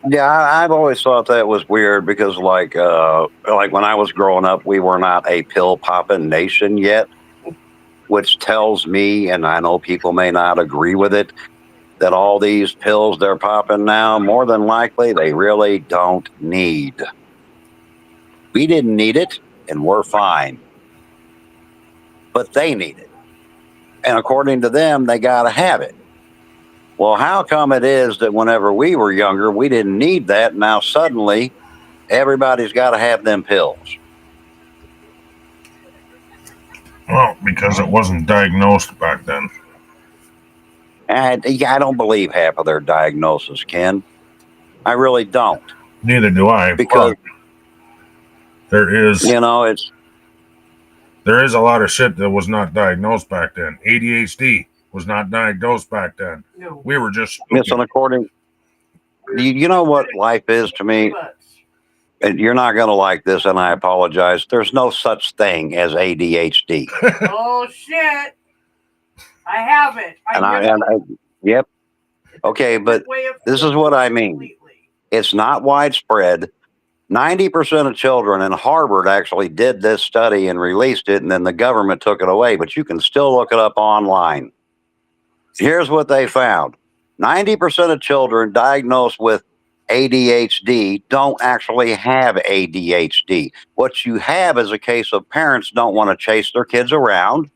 C: Yeah, I've always thought that was weird because, like when I was growing up, we were not a pill popping nation yet, which tells me, and I know people may not agree with it, that all these pills they're popping now, more than likely, they really don't need. We didn't need it, and we're fine. But they need it. And according to them, they got to have it. Well, how come it is that whenever we were younger, we didn't need that? Now suddenly everybody's got to have them pills.
B: Well, because it wasn't diagnosed back then.
C: And I don't believe half of their diagnosis, Ken. I really don't.
B: Neither do I.
C: Because,
B: but there is there is a lot of shit that was not diagnosed back then. ADHD was not diagnosed back then.
D: No.
B: We were just
C: it's an according. You know what life is to me? And you're not going to like this, and I apologize. There's no such thing as ADHD.
D: Oh shit! I have it.
C: Yep. Okay, but this is what I mean.
D: Completely.
C: It's not widespread. 90% of children in Harvard actually did this study and released it, and then the government took it away, but you can still look it up online. Here's what they found. 90% of children diagnosed with ADHD don't actually have ADHD. What you have is a case of parents don't want to chase their kids around.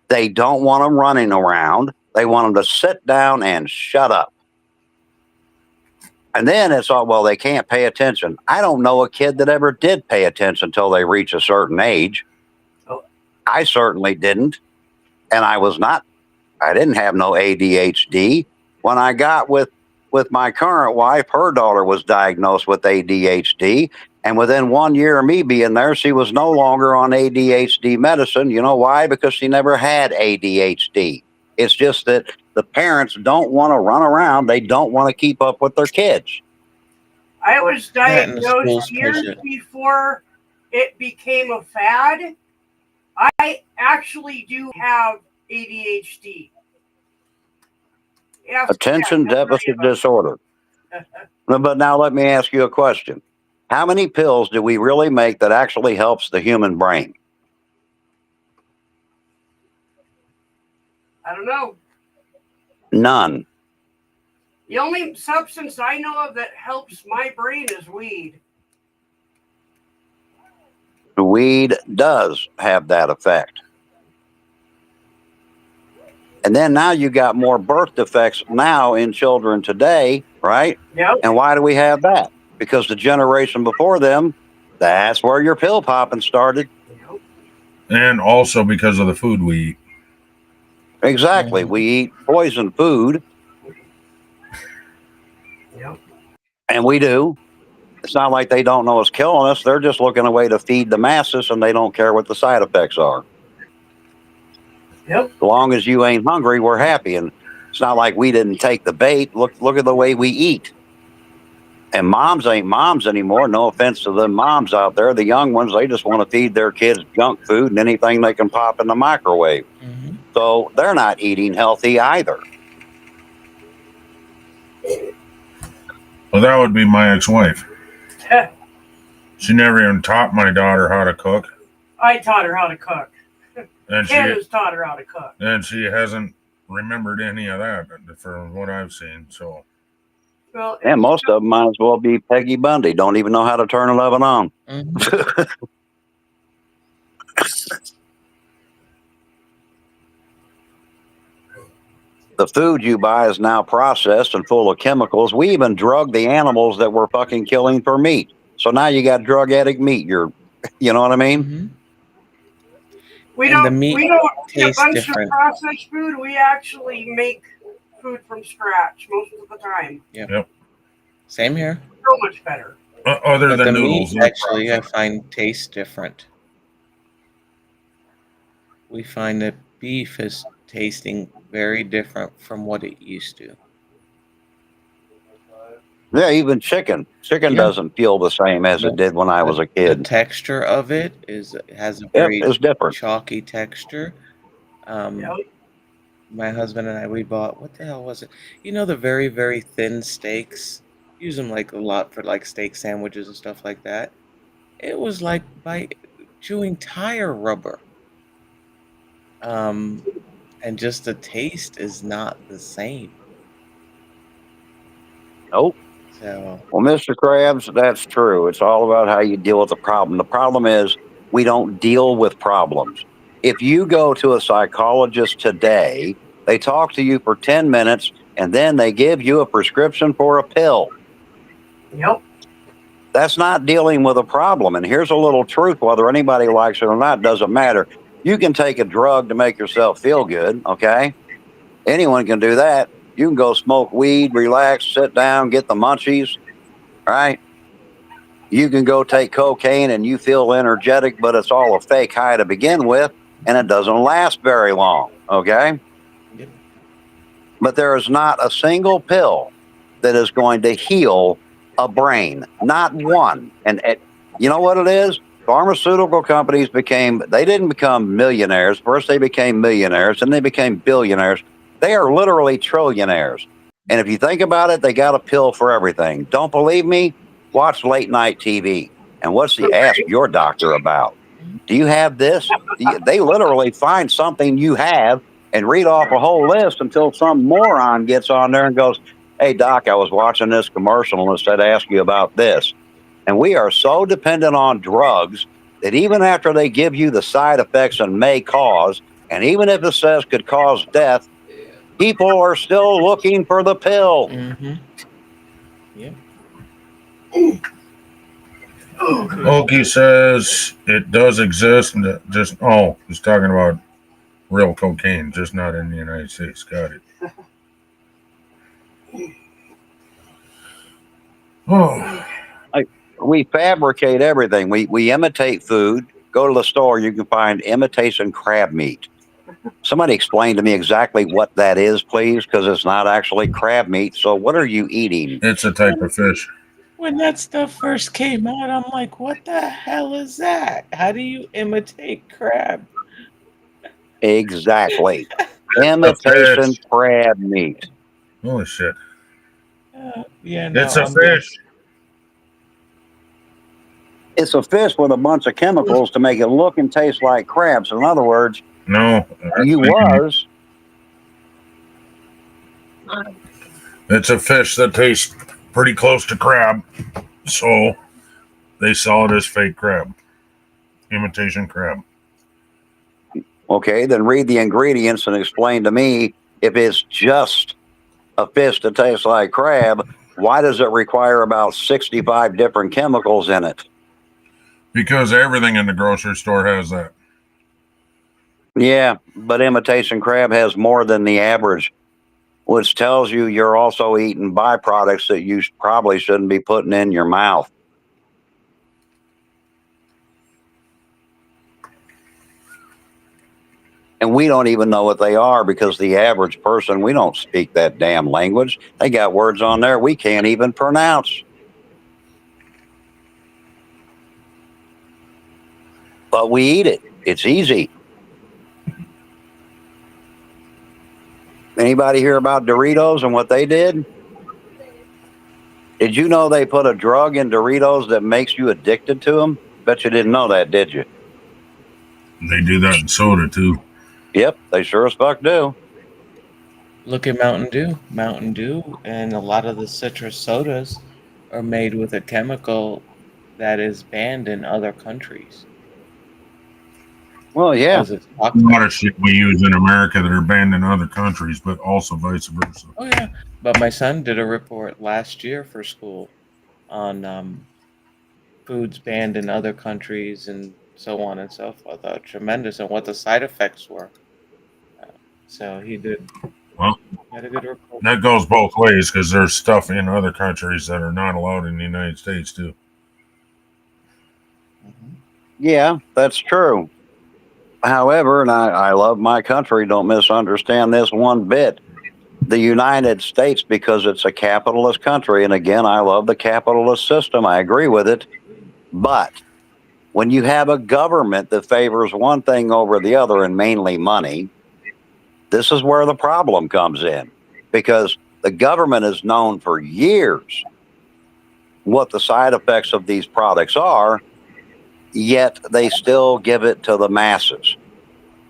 C: They don't want them running around. They want them to sit down and shut up. And then it's all, well, they can't pay attention. I don't know a kid that ever did pay attention until they reach a certain age.
D: Oh.
C: I certainly didn't. And I didn't have no ADHD. When I got with my current wife, her daughter was diagnosed with ADHD. And within 1 year of me being there, she was no longer on ADHD medicine. You know why? Because she never had ADHD. It's just that the parents don't want to run around. They don't want to keep up with their kids.
D: I was
E: Yeah, and the
D: diagnosed
E: schools
D: years
E: push it.
D: before it became a fad. I actually do have ADHD.
C: Attention deficit disorder. But now let me ask you a question. How many pills do we really make that actually helps the human brain?
D: I don't know.
C: None.
D: The only substance I know of that helps my brain is weed.
C: Weed does have that effect. And then now you got more birth defects now in children today, right?
D: Yep.
C: And why do we have that? Because the generation before them, that's where your pill popping started.
D: Yep.
B: and also because of the food we eat.
C: Exactly. We eat poison food,
D: Yep.
C: and we do. It's not like they don't know it's killing us. They're just looking a way to feed the masses, and they don't care what the side effects are.
D: Yep.
C: As long as you ain't hungry, we're happy. And it's not like we didn't take the bait. Look at the way we eat. And moms ain't moms anymore. No offense to the moms out there. The young ones, they just want to feed their kids junk food and anything they can pop in the microwave.
E: Mm-hmm.
C: So they're not eating healthy either.
B: Well, that would be my ex-wife. She never even taught my daughter how to cook,
D: I taught her how to cook.
B: and
D: Ken has taught her how to cook.
B: she hasn't remembered any of that from what I've seen. So
D: Well,
C: And most of them might as well be Peggy Bundy. Don't even know how to turn an oven on.
E: Mm-hmm.
C: The food you buy is now processed and full of chemicals. We even drug the animals that we're fucking killing for meat. So now you got drug addict meat. You know what I mean?
E: Mm-hmm.
D: we
E: and
D: don't
E: the meat
D: we don't eat a
E: tastes
D: bunch
E: different.
D: of processed food. We actually make food from scratch most of the time.
E: Same here.
D: So much better.
B: other
E: But
B: than
E: the
B: noodles,
E: meat actually I find tastes different. We find that beef is tasting very different from what it used to.
C: Yeah, even chicken. Chicken
E: Yeah.
C: doesn't feel the same as it did when I was a
E: The
C: kid.
E: texture of it has a
C: Yep,
E: very
C: it's different.
E: chalky texture.
D: Yep.
E: My husband and I, we bought, what the hell was it? You know, the very, very thin steaks? Use them like a lot for like steak sandwiches and stuff like that. It was like by chewing tire rubber. And just the taste is not the same.
C: Nope.
E: So,
C: Well, Mr. Krabs, that's true. It's all about how you deal with the problem. The problem is we don't deal with problems. If you go to a psychologist today, they talk to you for 10 minutes, and then they give you a prescription for a pill.
D: Yep.
C: That's not dealing with a problem. And here's a little truth, whether anybody likes it or not, doesn't matter. You can take a drug to make yourself feel good, okay? Anyone can do that. You can go smoke weed, relax, sit down, get the munchies, right? You can go take cocaine and you feel energetic, but it's all a fake high to begin with, and it doesn't last very long, okay?
E: Yep.
C: But there is not a single pill that is going to heal a brain, not one. And you know what it is? Pharmaceutical companies they didn't become millionaires. First, they became millionaires, then they became billionaires. They are literally trillionaires. And if you think about it, they got a pill for everything. Don't believe me? Watch late night TV. And ask your doctor about? Do you have this? They literally find something you have and read off a whole list until some moron gets on there and goes, "Hey, doc, I was watching this commercial and it said ask you about this." And we are so dependent on drugs that even after they give you the side effects and may cause, and even if it says could cause death, people are still looking for the pill.
E: Mm-hmm. Yeah.
B: Okie says it does exist, and he's talking about real cocaine, just not in the United States. Got it. Oh,
C: We fabricate everything. We imitate food. Go to the store, you can find imitation crab meat. Somebody explain to me exactly what that is, please, because it's not actually crab meat. So what are you eating?
B: it's a type of fish.
E: When that stuff first came out, I'm like, what the hell is that? How do you imitate crab?
C: Exactly. Imitation crab meat.
B: Holy shit.
E: Yeah, no,
B: It's a
E: I'm good.
B: fish.
C: It's a fish with a bunch of chemicals to make it look and taste like crab. So in other words,
B: No. It's a fish that tastes pretty close to crab. So they sell it as fake crab. Imitation crab.
C: Okay, then read the ingredients and explain to me if it's just a fish that tastes like crab, why does it require about 65 different chemicals in it?
B: Because everything in the grocery store has that.
C: Yeah, but imitation crab has more than the average, which tells you you're also eating byproducts that you probably shouldn't be putting in your mouth. And we don't even know what they are because the average person, we don't speak that damn language. They got words on there we can't even pronounce. But we eat it. It's easy. Anybody hear about Doritos and what they did? Did you know they put a drug in Doritos that makes you addicted to them? Bet you didn't know that, did you?
B: They do that in soda too.
C: Yep, they sure as fuck do.
E: Look at Mountain Dew. Mountain Dew and a lot of the citrus sodas are made with a chemical that is banned in other countries.
C: Well, yeah.
E: Because it's
B: A
E: toxic.
B: lot of shit we use in America that are banned in other countries, but also vice versa.
E: Oh yeah, but my son did a report last year for school on foods banned in other countries and so on and so forth. Tremendous, and what the side effects were. So he did.
B: Well,
E: He had a good report.
B: that goes both ways because there's stuff in other countries that are not allowed in the United States too.
E: Mhm.
C: Yeah, that's true. However, and I love my country, don't misunderstand this one bit. The United States, because it's a capitalist country, and again, I love the capitalist system, I agree with it. But when you have a government that favors one thing over the other, and mainly money, this is where the problem comes in. Because the government has known for years what the side effects of these products are, yet they still give it to the masses.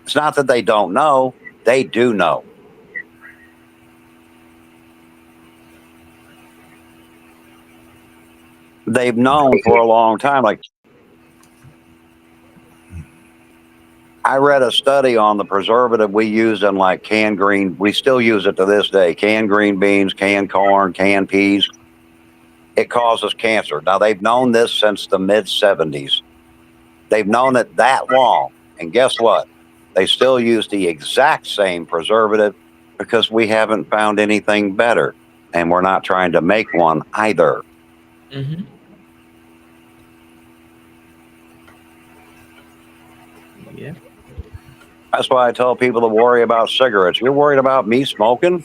C: It's not that they don't know, they do know. They've known for a long time. Like, I read a study on the preservative we used in like canned green. We still use it to this day. Canned green beans, canned corn, canned peas. It causes cancer. Now they've known this since the mid 70s. They've known it that long. And guess what? They still use the exact same preservative because we haven't found anything better. And we're not trying to make one either.
E: Mm-hmm. Yeah.
C: That's why I tell people to worry about cigarettes. You're worried about me smoking?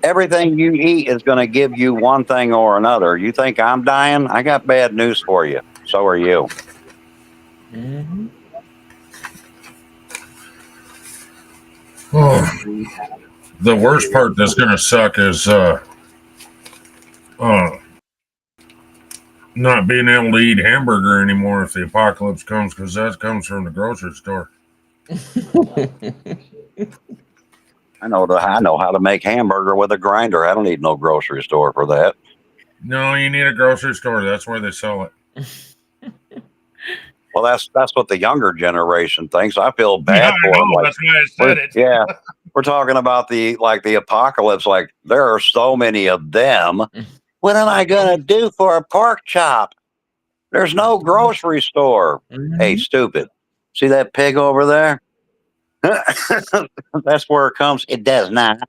C: Everything you eat is going to give you one thing or another. You think I'm dying? I got bad news for you. So are you.
E: Mm-hmm.
B: Oh, the worst part that's going to suck is not being able to eat hamburger anymore if the apocalypse comes, because that comes from the grocery store.
C: I know how to make hamburger with a grinder. I don't need no grocery store for that.
B: No, you need a grocery store. That's where they sell it.
C: Well, that's what the younger generation thinks. I feel bad for them. Like,
B: that's why I said it.
C: Yeah, we're talking about the apocalypse. Like, there are so many of them. What am I gonna do for a pork chop? There's no grocery store.
E: Mm-hmm.
C: Hey, stupid! See that pig over there? That's where it comes. It does not. It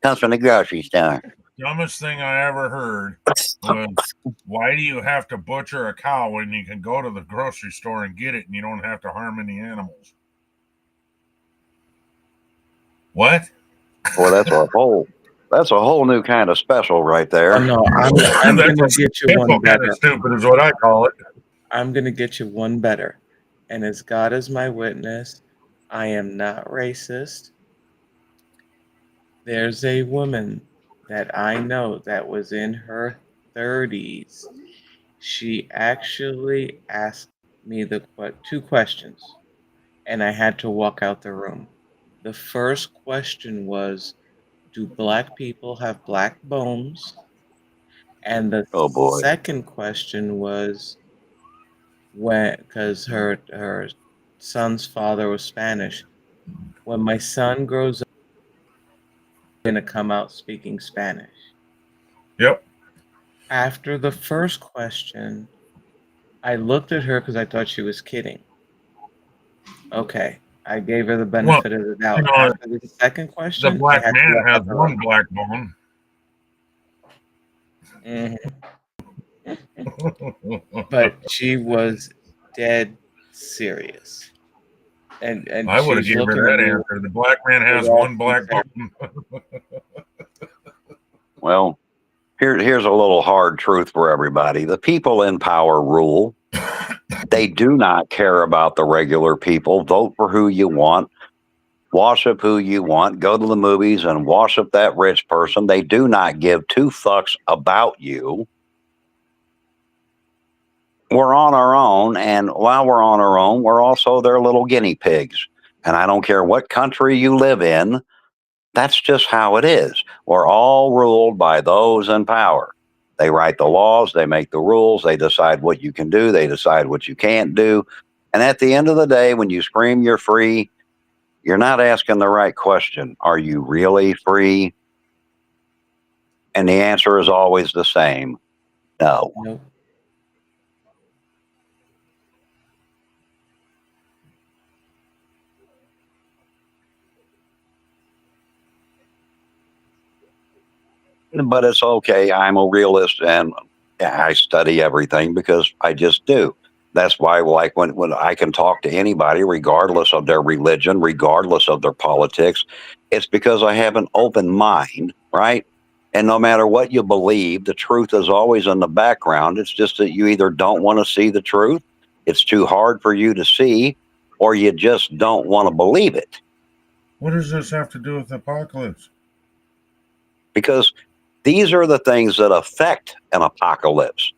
C: comes from the grocery store.
B: Dumbest thing I ever heard was, why do you have to butcher a cow when you can go to the grocery store and get it and you don't have to harm any animals? What?
C: Well, that's a whole new kind of special right there.
E: Oh, no, I'm going to get you one better.
B: Stupid is what I call it.
E: I'm going to get you one better. And as God is my witness, I am not racist. There's a woman that I know that was in her 30s. She actually asked me the two questions, and I had to walk out the room. The first question was, do black people have black bones? And the second question was, because her son's father was Spanish, when my son grows up, he's going to come out speaking Spanish.
B: Yep.
E: After the first question, I looked at her because I thought she was kidding. Okay, I gave her the benefit of the doubt. After the second question,
B: the black man has one black bone.
E: Mm-hmm. But she was dead serious. And
B: I would have given her that answer. The black man has one black bone.
C: Well, here's a little hard truth for everybody. The people in power rule. They do not care about the regular people. Vote for who you want. Worship who you want. Go to the movies and worship that rich person. They do not give two fucks about you. We're on our own, and while we're on our own, we're also their little guinea pigs. And I don't care what country you live in, that's just how it is. We're all ruled by those in power. They write the laws, they make the rules, they decide what you can do, they decide what you can't do. And at the end of the day, when you scream you're free, you're not asking the right question. Are you really free? And the answer is always the same. No.
E: Nope.
C: But it's okay. I'm a realist and I study everything because I just do. That's why, like, when I can talk to anybody, regardless of their religion, regardless of their politics, it's because I have an open mind, right? And no matter what you believe, the truth is always in the background. It's just that you either don't want to see the truth, it's too hard for you to see, or you just don't want to believe it.
B: What does this have to do with the apocalypse?
C: Because these are the things that affect an apocalypse.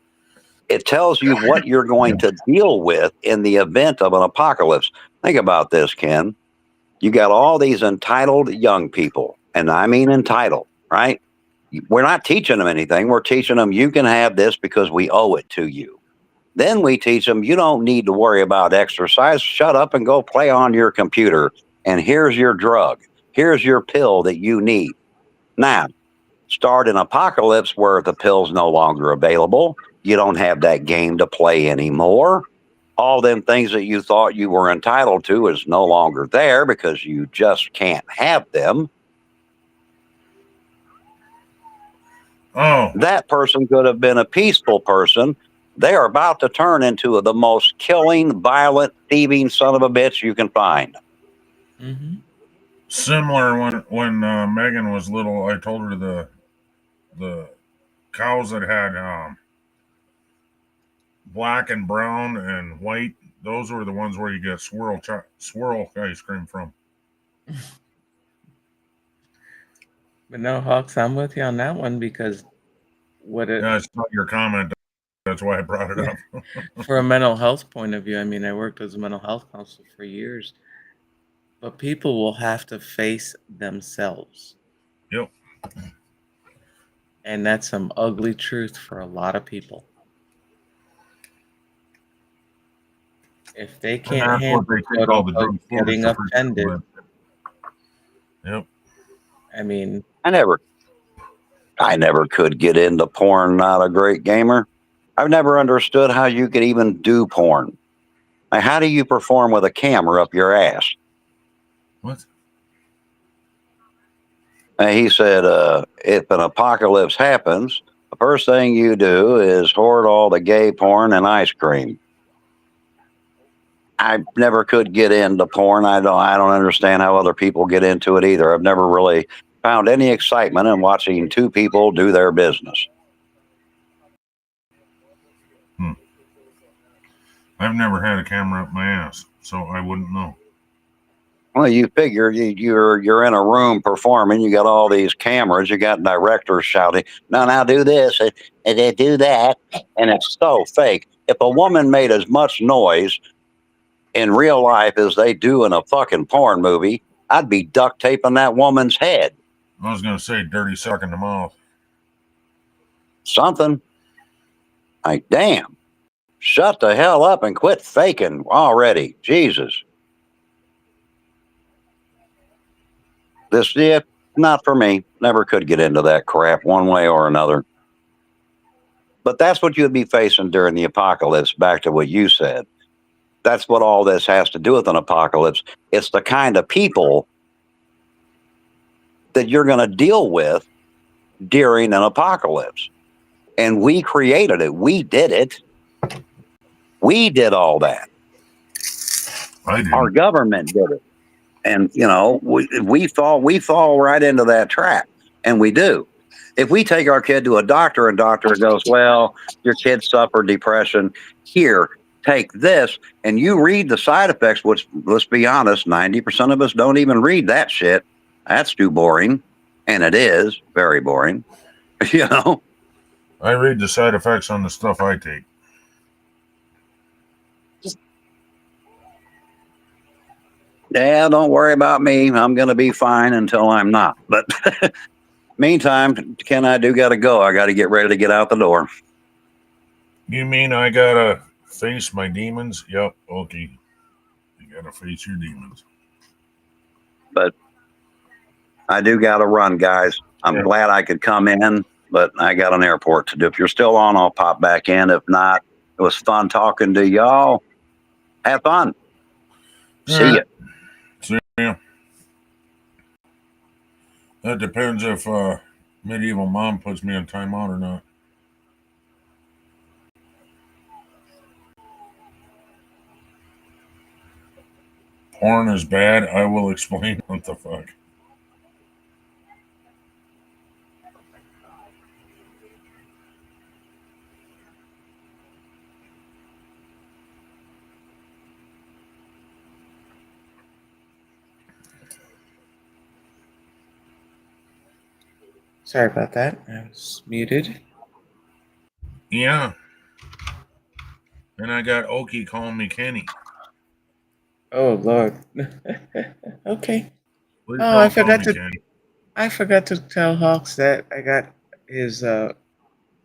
C: It tells you what you're going to deal with in the event of an apocalypse. Think about this, Ken. You got all these entitled young people, and I mean entitled, right? We're not teaching them anything. We're teaching them you can have this because we owe it to you. Then we teach them you don't need to worry about exercise. Shut up and go play on your computer. And here's your drug. Here's your pill that you need. Now, start an apocalypse where the pill's no longer available. You don't have that game to play anymore. All them things that you thought you were entitled to is no longer there because you just can't have them.
B: Oh,
C: That person could have been a peaceful person. They are about to turn into the most killing, violent, thieving son of a bitch you can find.
E: Mm-hmm.
B: similar when Megan was little, I told her the cows that had black and brown and white, those were the ones where you get swirl ice cream from.
E: But no, Hawks, I'm with you on that one because
B: Yeah, I saw your comment. That's why I brought it up.
E: for a mental health point of view, I mean, I worked as a mental health counselor for years, but people will have to face themselves.
B: Yep.
E: And that's some ugly truth for a lot of people. If they can't
B: That's
E: handle
B: what they take all the drugs for,
E: getting
B: is to
E: offended,
B: Yep.
E: I mean,
C: I never could get into porn. Not a great gamer. I've never understood how you could even do porn. Like, how do you perform with a camera up your ass?
B: What?
C: And he said, if an apocalypse happens, the first thing you do is hoard all the gay porn and ice cream. I never could get into porn. I don't understand how other people get into it either. I've never really found any excitement in watching two people do their business.
B: I've never had a camera up my ass, so I wouldn't know.
C: Well, you figure you're in a room performing. You got all these cameras. You got directors shouting, "No, now do this and do that," and it's so fake. If a woman made as much noise in real life as they do in a fucking porn movie, I'd be duct taping that woman's head.
B: I was gonna say dirty suck in the mouth.
C: Something like, damn, shut the hell up and quit faking already. Jesus. Not for me. Never could get into that crap one way or another. But that's what you'd be facing during the apocalypse, back to what you said. That's what all this has to do with an apocalypse. It's the kind of people that you're going to deal with during an apocalypse. And we created it. We did it. We did all that.
B: I did.
C: Our government did it. And, we fall right into that trap. And we do. If we take our kid to a doctor and doctor goes, well, your kid suffered depression. Here, take this. And you read the side effects, which, let's be honest, 90% of us don't even read that shit. That's too boring. And it is very boring.
B: I read the side effects on the stuff I take.
C: Yeah, don't worry about me. I'm going to be fine until I'm not. But meantime, Ken, I do got to go. I got to get ready to get out the door.
B: You mean I gotta face my demons? Yep, okay. You gotta face your demons.
C: But I do got to run, guys. I'm glad I could come in, but I got an airport to do. If you're still on, I'll pop back in. If not, it was fun talking to y'all. Have fun. See ya.
B: See ya. That depends if Medieval Mom puts me on timeout or not. Porn is bad. I will explain what the fuck.
E: sorry about that. I was muted.
B: Yeah. And I got Okie calling me Kenny.
E: Oh Lord. Okay.
B: Please
E: Oh,
B: don't
E: I forgot
B: call me
E: to.
B: Kenny.
E: I forgot to tell Hawks that I got his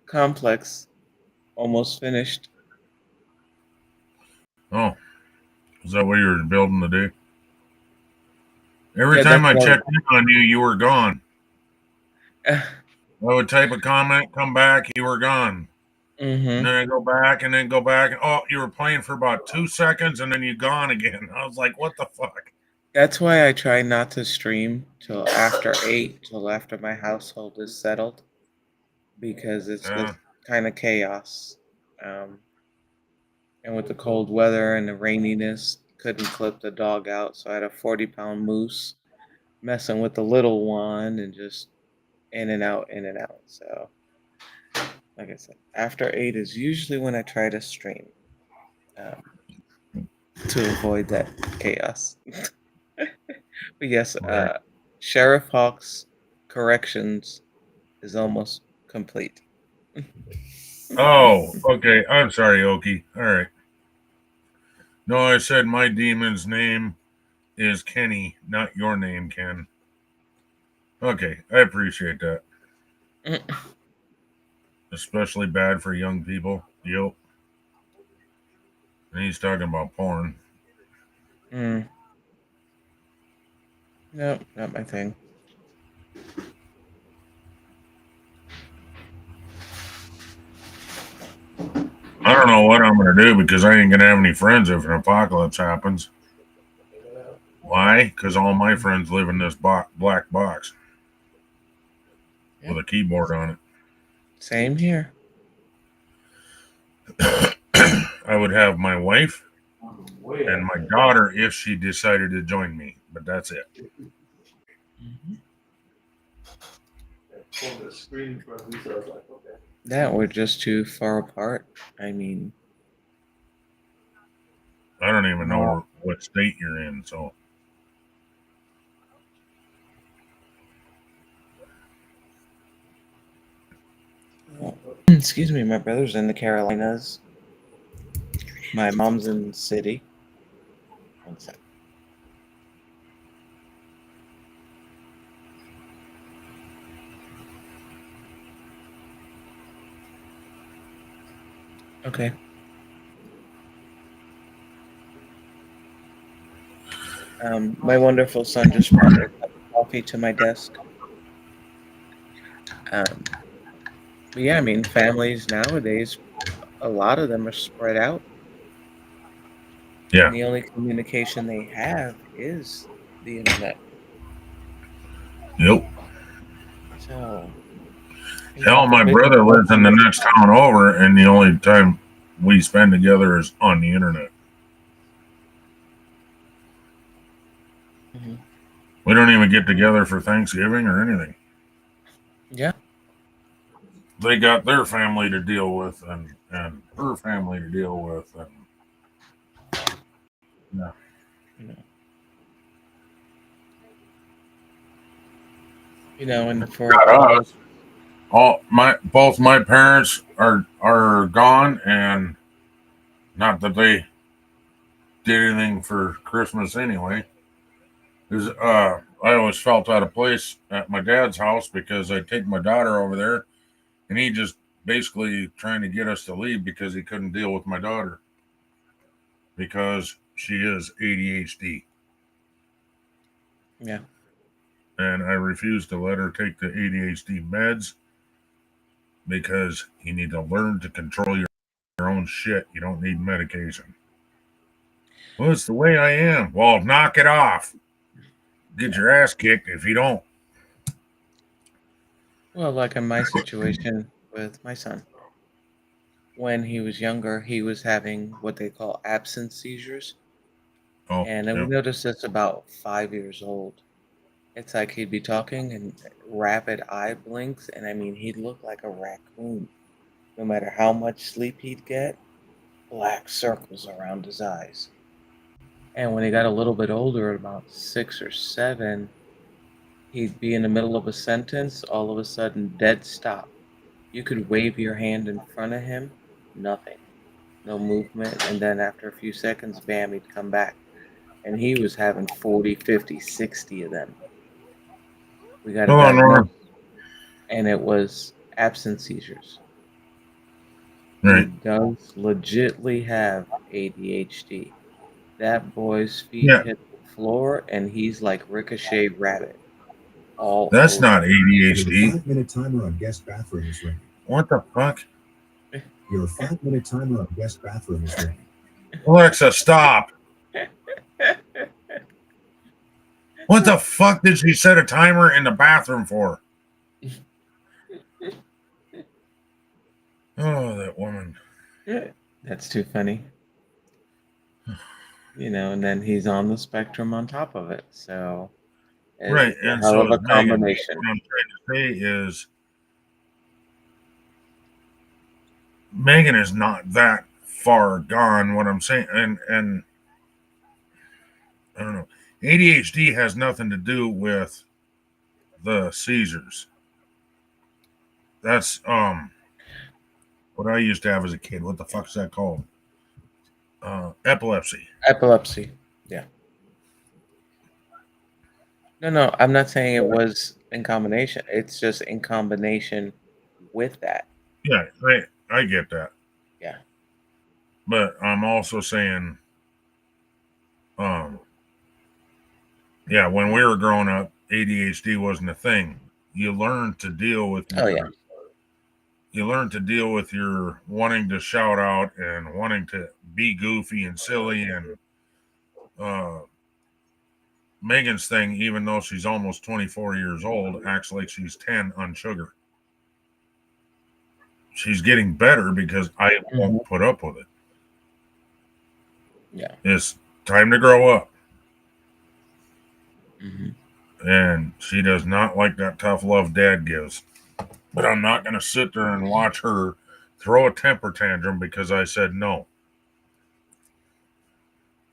E: complex almost finished.
B: Oh, is that what you were building today? Every
E: Yeah,
B: time
E: that's
B: I
E: what
B: checked in on you, you were gone.
E: I
B: I would type a comment, come back, you were gone. And
E: hmm
B: then I go back and then go back. Oh, you were playing for about 2 seconds and then you gone again. I was like, what the fuck?
E: That's why I try not to stream till after 8, till after my household is settled, because it's
B: Yeah.
E: just kind of chaos. Um, and with the cold weather and the raininess, couldn't clip the dog out, so I had a 40-pound moose messing with the little one and just in and out, in and out. So, like I said, after 8 is usually when I try to stream, um, to avoid that chaos. But yes,
B: Right.
E: Sheriff Hawk's corrections is almost complete.
B: Oh, okay. I'm sorry, Oki. All right. No, I said my demon's name is Kenny, not your name, Ken. Okay, I appreciate that. Especially bad for young people. Yep. And he's talking about porn.
E: Mm, no, not my thing.
B: I don't know what I'm going to do because I ain't going to have any friends if an apocalypse happens. Why? Because all my friends live in this black box with a keyboard on
E: Same here.
B: it. I would have my wife and my daughter if she decided to join me, but that's it.
E: Mhm. That we're just too far apart. I mean,
B: I don't even
E: no.
B: know what state you're in, so
E: Excuse me, my brother's in the Carolinas. My mom's in the city. One sec. Okay. My wonderful son just brought me a cup of coffee to my desk. Um, but yeah, I mean, families nowadays, a lot of them are spread out, and
B: yeah.
E: the only communication they have is the internet.
B: Yep.
E: So,
B: Hell,
E: for
B: my
E: business
B: brother lives in the
E: purposes,
B: next town over, and the only time we spend together is on the internet.
E: mhm.
B: We don't even get together for Thanksgiving or anything.
E: Yeah,
B: They got their family to deal with and her family to deal with. And yeah.
E: you know, and for
B: Got
E: all those,
B: us. Both my parents are gone, and not that they did anything for Christmas anyway. There's I always felt out of place at my dad's house because I take my daughter over there, and he just basically trying to get us to leave because he couldn't deal with my daughter because she is ADHD,
E: yeah,
B: and I refuse to let her take the ADHD meds because you need to learn to control your own shit. You don't need medication. Well, it's the way I am. Well, knock it off. Get
E: yeah.
B: your ass kicked if you don't.
E: Well, like in my situation with my son, when he was younger, he was having what they call absence seizures,
B: Oh,
E: and we
B: yeah.
E: noticed this about 5 years old. It's like he'd be talking and rapid eye blinks, and I mean, he'd look like a raccoon. No matter how much sleep he'd get, black circles around his eyes. And when he got a little bit older, at about 6 or 7, he'd be in the middle of a sentence, all of a sudden, dead stop. You could wave your hand in front of him, nothing, no movement, and then after a few seconds, bam, he'd come back. And he was having 40, 50, 60 of them. We got a
B: Hello, Nora.
E: diagnosis, and it was absence seizures.
B: Right.
E: He does legitly have ADHD. That boy's feet
B: Yeah.
E: hit the floor and he's like Ricochet Rabbit all
B: That's
E: over.
B: not
F: Your
B: ADHD.
F: 5-minute timer on guest bathroom is ringing.
B: What the fuck?
F: Your 5-minute timer on guest bathroom is ringing.
B: Alexa, stop. What the fuck did she set a timer in the bathroom for? Oh, that woman.
E: That's too funny. You know, and then he's on the spectrum on top of it. So
B: Right,
E: it's a
B: and
E: hell
B: so
E: of a
B: is Megan.
E: combination.
B: What I'm trying to say is Megan is not that far gone. What I'm saying, and I don't know, ADHD has nothing to do with the seizures. That's what I used to have as a kid. What the fuck is that called? Epilepsy.
E: Epilepsy. Yeah. No, I'm not saying it was in combination. It's just in combination with that.
B: Yeah, I get that.
E: Yeah.
B: But I'm also saying, yeah, when we were growing up, ADHD wasn't a thing. You learn to deal with.
E: Oh yeah.
B: You learn to deal with your wanting to shout out and wanting to be goofy and silly, and Megan's thing, even though she's almost 24 years old, acts like she's 10 on sugar. She's getting better because I won't put up with it.
E: Yeah.
B: It's time to grow up.
E: Mm-hmm.
B: And she does not like that tough love dad gives. But I'm not going to sit there and watch her throw a temper tantrum because I said no.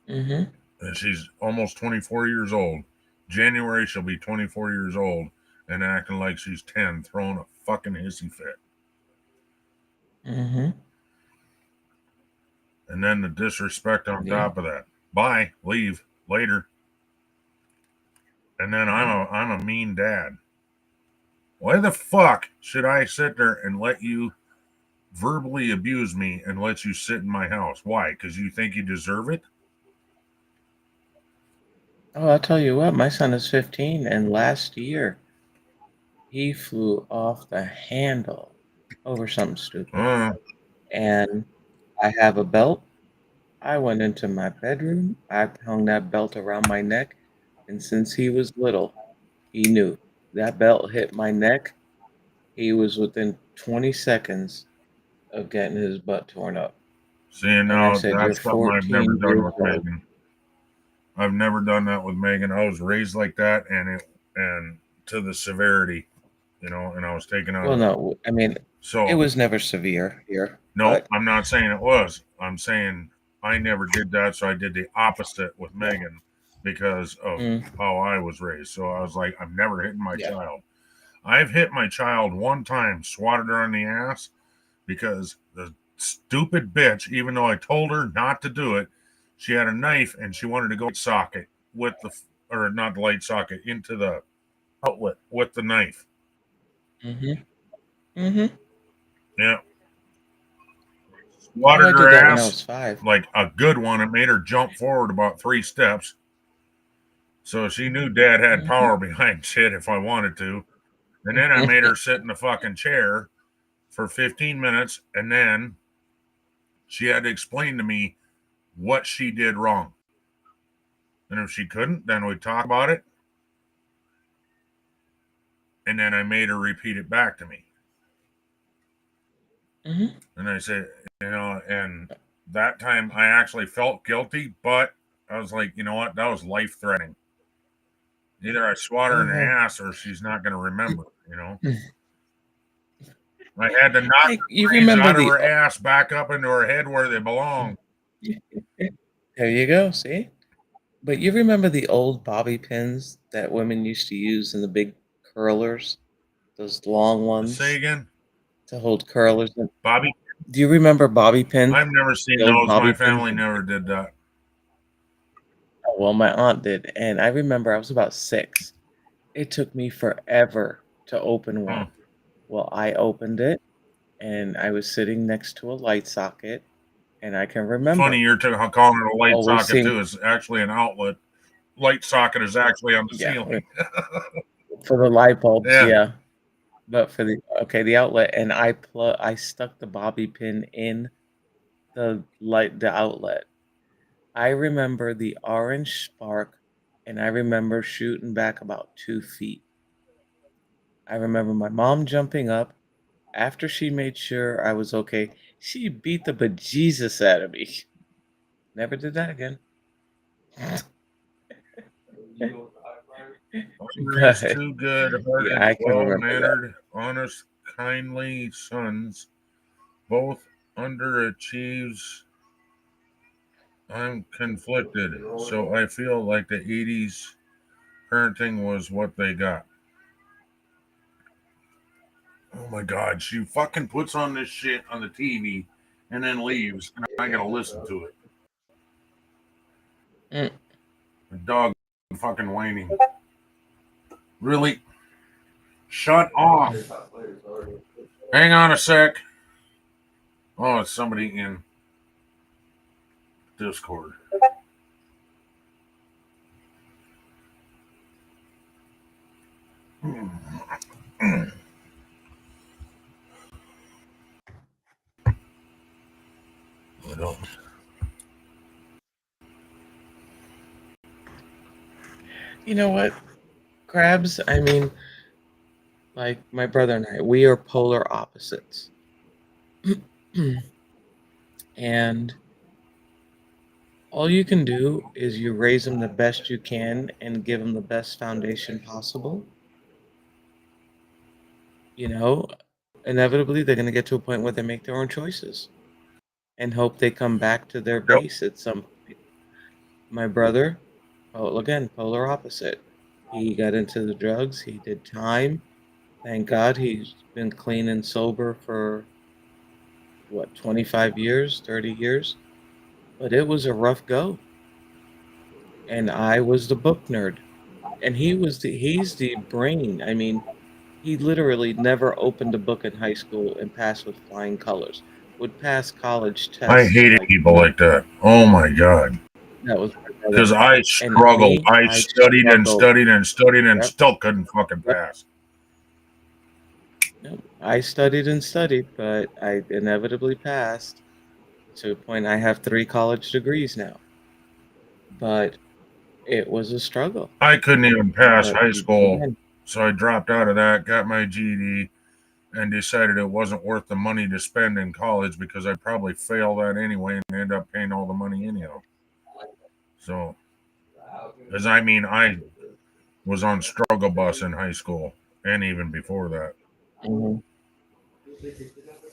E: Mm-hmm.
B: And she's almost 24 years old. January, she'll be 24 years old and acting like she's 10, throwing a fucking hissy fit.
E: Mm-hmm.
B: And then the disrespect on
E: Yeah.
B: top of that. Bye, leave, later. And then I'm a mean dad. Why the fuck should I sit there and let you verbally abuse me and let you sit in my house? Why? Because you think you deserve it?
E: Oh, I'll tell you what, my son is 15, and last year he flew off the handle over something stupid. And I have a belt. I went into my bedroom. I hung that belt around my neck. And since he was little, he knew that belt hit my neck. He was within 20 seconds of getting his butt torn up.
B: See,
E: And I
B: now
E: said, "You're
B: that's something I've never
E: 14
B: done
E: years
B: with
E: old."
B: Megan. I've never done that with Megan. I was raised like that, and to the severity, and I was taken out.
E: Well, no, I mean,
B: so
E: it was never severe here.
B: no,
E: But
B: I'm not saying it was. I'm saying I never did that, so I did the opposite with Megan because of how I was raised. So I was like, I'm never hitting my child. I've hit my child one time, swatted her on the ass because the stupid bitch, even though I told her not to do it, she had a knife and she wanted to go socket with or not the light socket, into the outlet with the knife.
E: Mm-hmm. Mm-hmm.
B: Yeah. Swatted
E: I did
B: her
E: that when I
B: ass
E: was 5.
B: like a good one. It made her jump forward about 3 steps. So she knew Dad had power behind shit if I wanted to. And then I made her sit in the fucking chair for 15 minutes, and then she had to explain to me what she did wrong. And if she couldn't, then we'd talk about it. And then I made her repeat it back to me.
E: Mm-hmm.
B: And I said, and that time I actually felt guilty, but I was like, you know what? That was life threatening. Either I swat her in the ass or she's not going to remember, I had to knock
E: Hey, you
B: the brains
E: remember
B: out of
E: the
B: her ass back up into her head where they belong.
E: There you go, see? But you remember the old bobby pins that women used to use in the big curlers? Those long ones
B: Say again?
E: to hold curlers in.
B: Bobby?
E: Do you remember bobby pins?
B: I've never seen
E: The old
B: those.
E: bobby
B: My
E: pins?
B: family never did that.
E: Well, my aunt did, and I remember I was about 6. It took me forever to open one. Well, I opened it, and I was sitting next to a light socket, and I can remember.
B: Funny you're calling it a light
E: Always
B: socket
E: seeing-
B: too. It's actually an outlet. Light socket is actually on the
E: Yeah.
B: ceiling.
E: For the light bulbs,
B: Yeah.
E: yeah. But for the outlet, and I stuck the bobby pin in the outlet. I remember the orange spark, and I remember shooting back about 2 feet. I remember my mom jumping up after she made sure I was okay. She beat the bejesus out of me. Never did that again.
B: Raised two good-hearted,
E: Yeah, I can remember
B: well-mannered, honest, kindly sons, both underachieves. I'm conflicted, so I feel like the 80s parenting was what they got. Oh my god, she fucking puts on this shit on the TV and then leaves, and I gotta listen to it. The dog fucking whining. Really? Shut off. Hang on a sec. Oh, it's somebody in Discord. I don't.
E: You know what, Crabs? I mean, like my brother and I, we are polar opposites. And all you can do is you raise them the best you can and give them the best foundation possible. You know, inevitably they're going to get to a point where they make their own choices and hope they come back to their base at some point. My brother, again, polar opposite. He got into the drugs. He did time. Thank God he's been clean and sober for, 25 years, 30 years? But it was a rough go. And I was the book nerd. And he's the brain. I mean, he literally never opened a book in high school and passed with flying colors. Would pass college tests.
B: I hated people like that. Oh my god.
E: That was
B: because I struggled. I studied and studied and studied and still couldn't fucking pass.
E: I studied and studied, but I inevitably passed to a point I have 3 college degrees now. But it was a struggle.
B: I couldn't even pass high school,
E: again,
B: so I dropped out of that, got my GED, and decided it wasn't worth the money to spend in college because I'd probably fail that anyway and end up paying all the money anyhow. So, because I mean, I was on struggle bus in high school and even before that.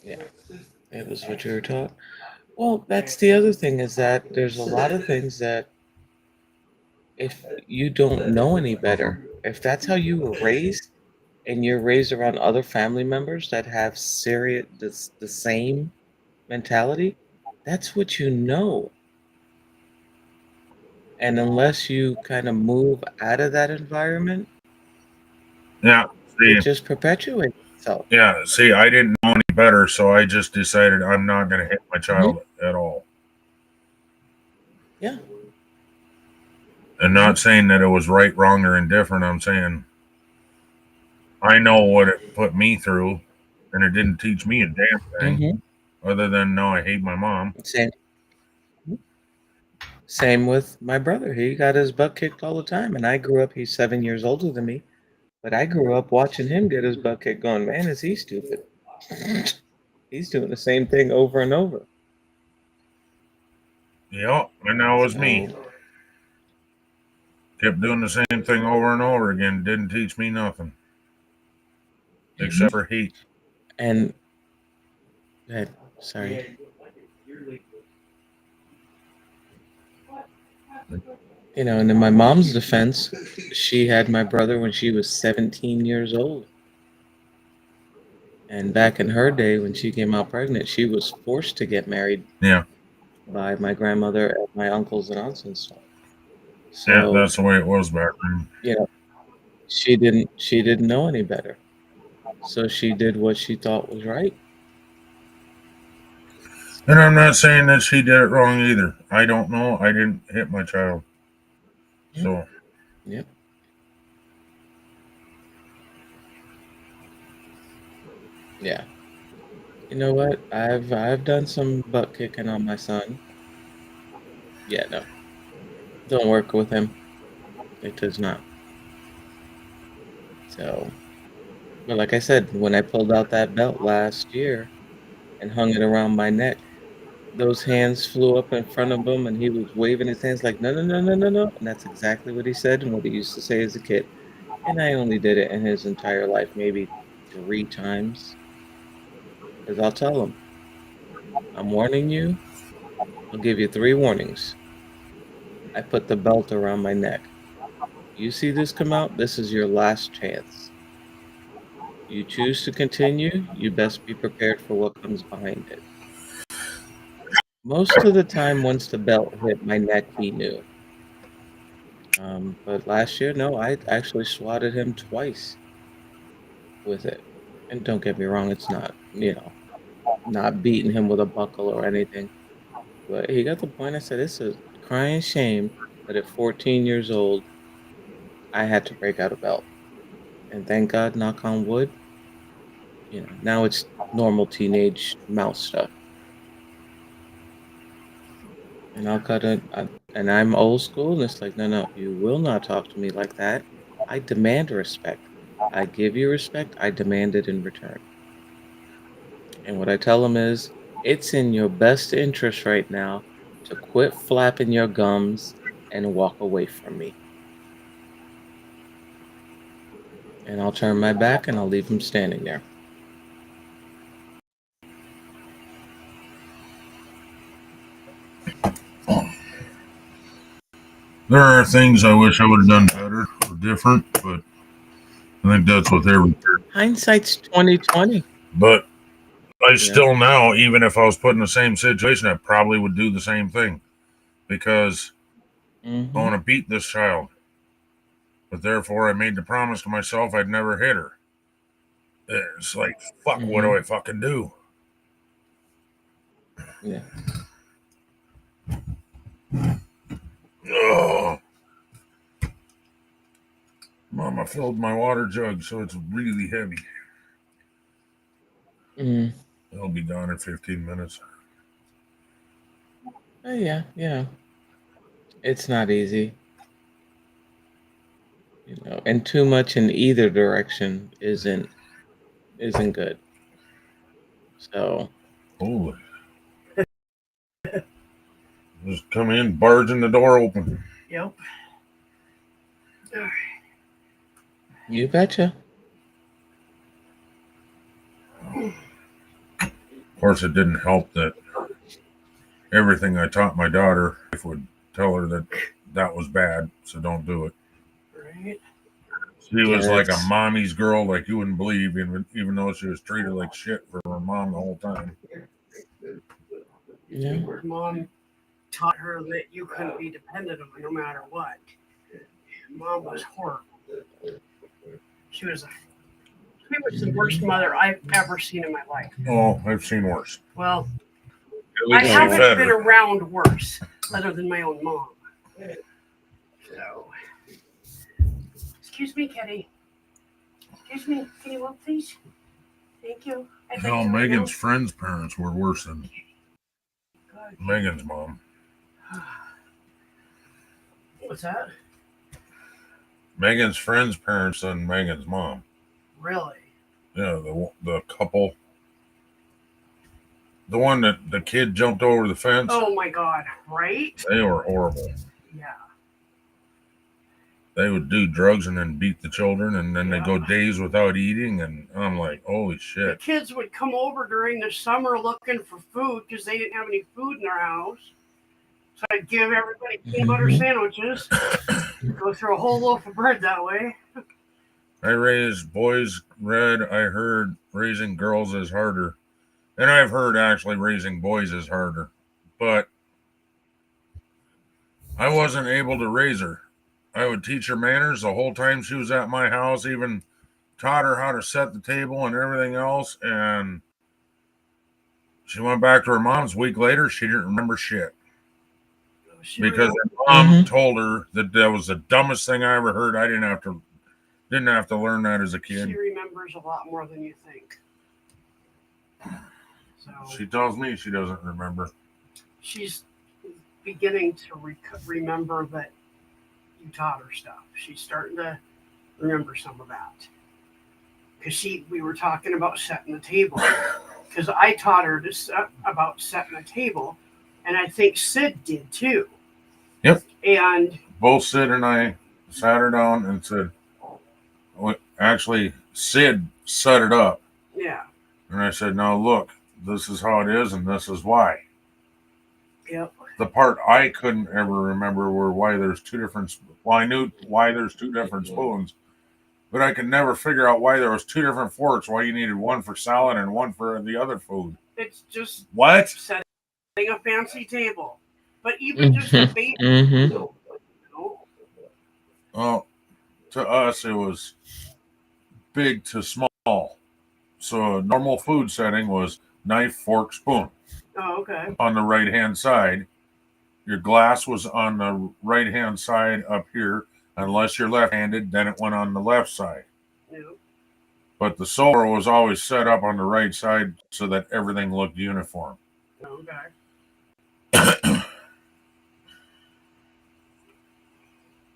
E: Yeah, it was what you were taught. Well, that's the other thing, is that there's a lot of things that if you don't know any better, if that's how you were raised and you're raised around other family members that have the same mentality, that's what you know. And unless you kind of move out of that environment,
B: Yeah, see,
E: it just perpetuates itself.
B: yeah, see, I didn't know any better, so I just decided I'm not going to hit my child at all.
E: Yeah.
B: And not saying that it was right, wrong, or indifferent. I'm saying I know what it put me through, and it didn't teach me a damn thing other than no, I hate my mom.
E: Same with my brother. He got his butt kicked all the time, and I grew up. He's 7 years older than me, but I grew up watching him get his butt kicked. Going, man, is he stupid? He's doing the same thing over and over.
B: Yep, and that was me. Kept doing the same thing over and over again. Didn't teach me nothing. Except for hate.
E: And sorry. You know, and in my mom's defense, she had my brother when she was 17 years old. And back in her day, when she came out pregnant, she was forced to get married.
B: Yeah.
E: By my grandmother and my uncles and aunts and stuff. So,
B: yeah, that's the way it was back then.
E: You know, she didn't know any better. So she did what she thought was right.
B: And I'm not saying that she did it wrong either. I don't know. I didn't hit my child. So,
E: Yep. Yeah. You know what? I've done some butt kicking on my son. Yeah, no. Don't work with him. It does not. So, but like I said, when I pulled out that belt last year and hung it around my neck, those hands flew up in front of him and he was waving his hands like, no, no, no, no, no, no. And that's exactly what he said and what he used to say as a kid. And I only did it in his entire life, maybe 3 times. Because I'll tell him, I'm warning you. I'll give you 3 warnings. I put the belt around my neck. You see this come out? This is your last chance. You choose to continue, you best be prepared for what comes behind it. Most of the time, once the belt hit my neck, he knew. But last year, no, I actually swatted him twice with it. And don't get me wrong, it's not, not beating him with a buckle or anything. But he got the point. I said, it's a crying shame that at 14 years old, I had to break out a belt. And thank God, knock on wood, now it's normal teenage mouth stuff. And I'll cut it. And I'm old school, and it's like, no, no, you will not talk to me like that. I demand respect. I give you respect. I demand it in return. And what I tell them is, it's in your best interest right now to quit flapping your gums and walk away from me. And I'll turn my back and I'll leave him standing there.
B: there are things I wish I would have done better or different, but I think that's with every.
E: Hindsight's 2020.
B: But I
E: Yeah.
B: still now, even if I was put in the same situation, I probably would do the same thing because I want to beat this child. But therefore, I made the promise to myself I'd never hit her. It's like, fuck, what do I fucking do?
E: Yeah.
B: Oh. Mama filled my water jug, so it's really heavy. It'll be gone in 15 minutes.
E: Oh, yeah. It's not easy. And too much in either direction isn't good. So
B: Holy. Just come in, barging the door open.
D: Yep.
E: you betcha.
B: Of course, it didn't help that everything I taught my daughter would tell her that that was bad, so don't do it.
D: Right.
B: She was like a mommy's girl, like you wouldn't believe, even though she was treated like shit for her mom the whole time.
E: Yeah.
D: Her mom taught her that you couldn't be dependent on her no matter what. Mom was horrible. She was the worst mother I've ever seen in my life.
B: Oh, I've seen worse.
D: Well,
B: At
D: I
B: least she
D: haven't
B: fed
D: been
B: her.
D: around worse, other than my own mom. So, excuse me, Kitty. Excuse me, can you walk, please? Thank you.
B: Hell, Megan's friends' parents were worse than Megan's mom.
D: What's that?
B: Megan's friends' parents than Megan's mom.
D: Really?
B: Yeah, the couple. The one that the kid jumped over the fence.
D: Oh my God! Right?
B: They were horrible.
D: Yeah.
B: They would do drugs and then beat the children, and then they go days without eating. And I'm like, holy
D: The
B: shit.
D: kids would come over during the summer looking for food because they didn't have any food in their house. So I'd give everybody peanut butter sandwiches. Go through a whole loaf of bread that way.
B: I raised boys red. I heard raising girls is harder. And I've heard actually raising boys is harder. But I wasn't able to raise her. I would teach her manners the whole time she was at my house, even taught her how to set the table and everything else. And She went back to her mom's. A week later, she didn't remember shit
D: She
B: because
D: remember-
B: her mom
E: Mhm.
B: told her that was the dumbest thing I ever heard. I didn't have to learn that as a kid.
D: she remembers a lot more than you think. So
B: She tells me she doesn't remember.
D: she's beginning to remember that you taught her stuff. She's starting to remember some of that. Because we were talking about setting the table. Because I taught her about setting the table, and I think Sid did too.
B: Yep.
D: And
B: Both Sid and I sat her down and said, actually, Sid set it up.
D: yeah,
B: And I said, now look, this is how it is, and this is why.
D: yep,
B: The part I couldn't ever remember were why there's two different. Well, I knew why there's two different spoons, but I could never figure out why there was two different forks. Why you needed one for salad and one for the other food.
D: it's just
B: What?
D: setting a fancy table. But even just a baby,
E: Mhm.
D: no.
B: Well, to us, it was big to small. So a normal food setting was knife, fork, spoon.
D: Oh, okay.
B: On the right hand side, your glass was on the right hand side up here. Unless you're left handed, then it went on the left side.
D: Yep.
B: But the silver was always set up on the right side so that everything looked uniform.
D: Okay.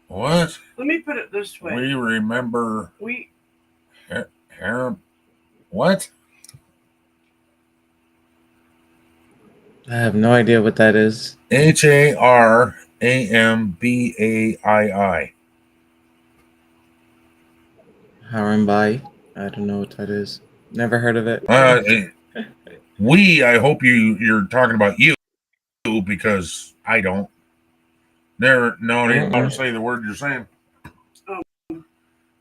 B: What?
D: Let me put it this way.
B: We remember
D: We
B: harem. What?
E: I have no idea what that is.
B: HARAMBAII.
E: Harambai. I don't know what that is. Never heard of it.
B: I hope you're talking about you because I don't. Never, no, I don't say the word you're saying.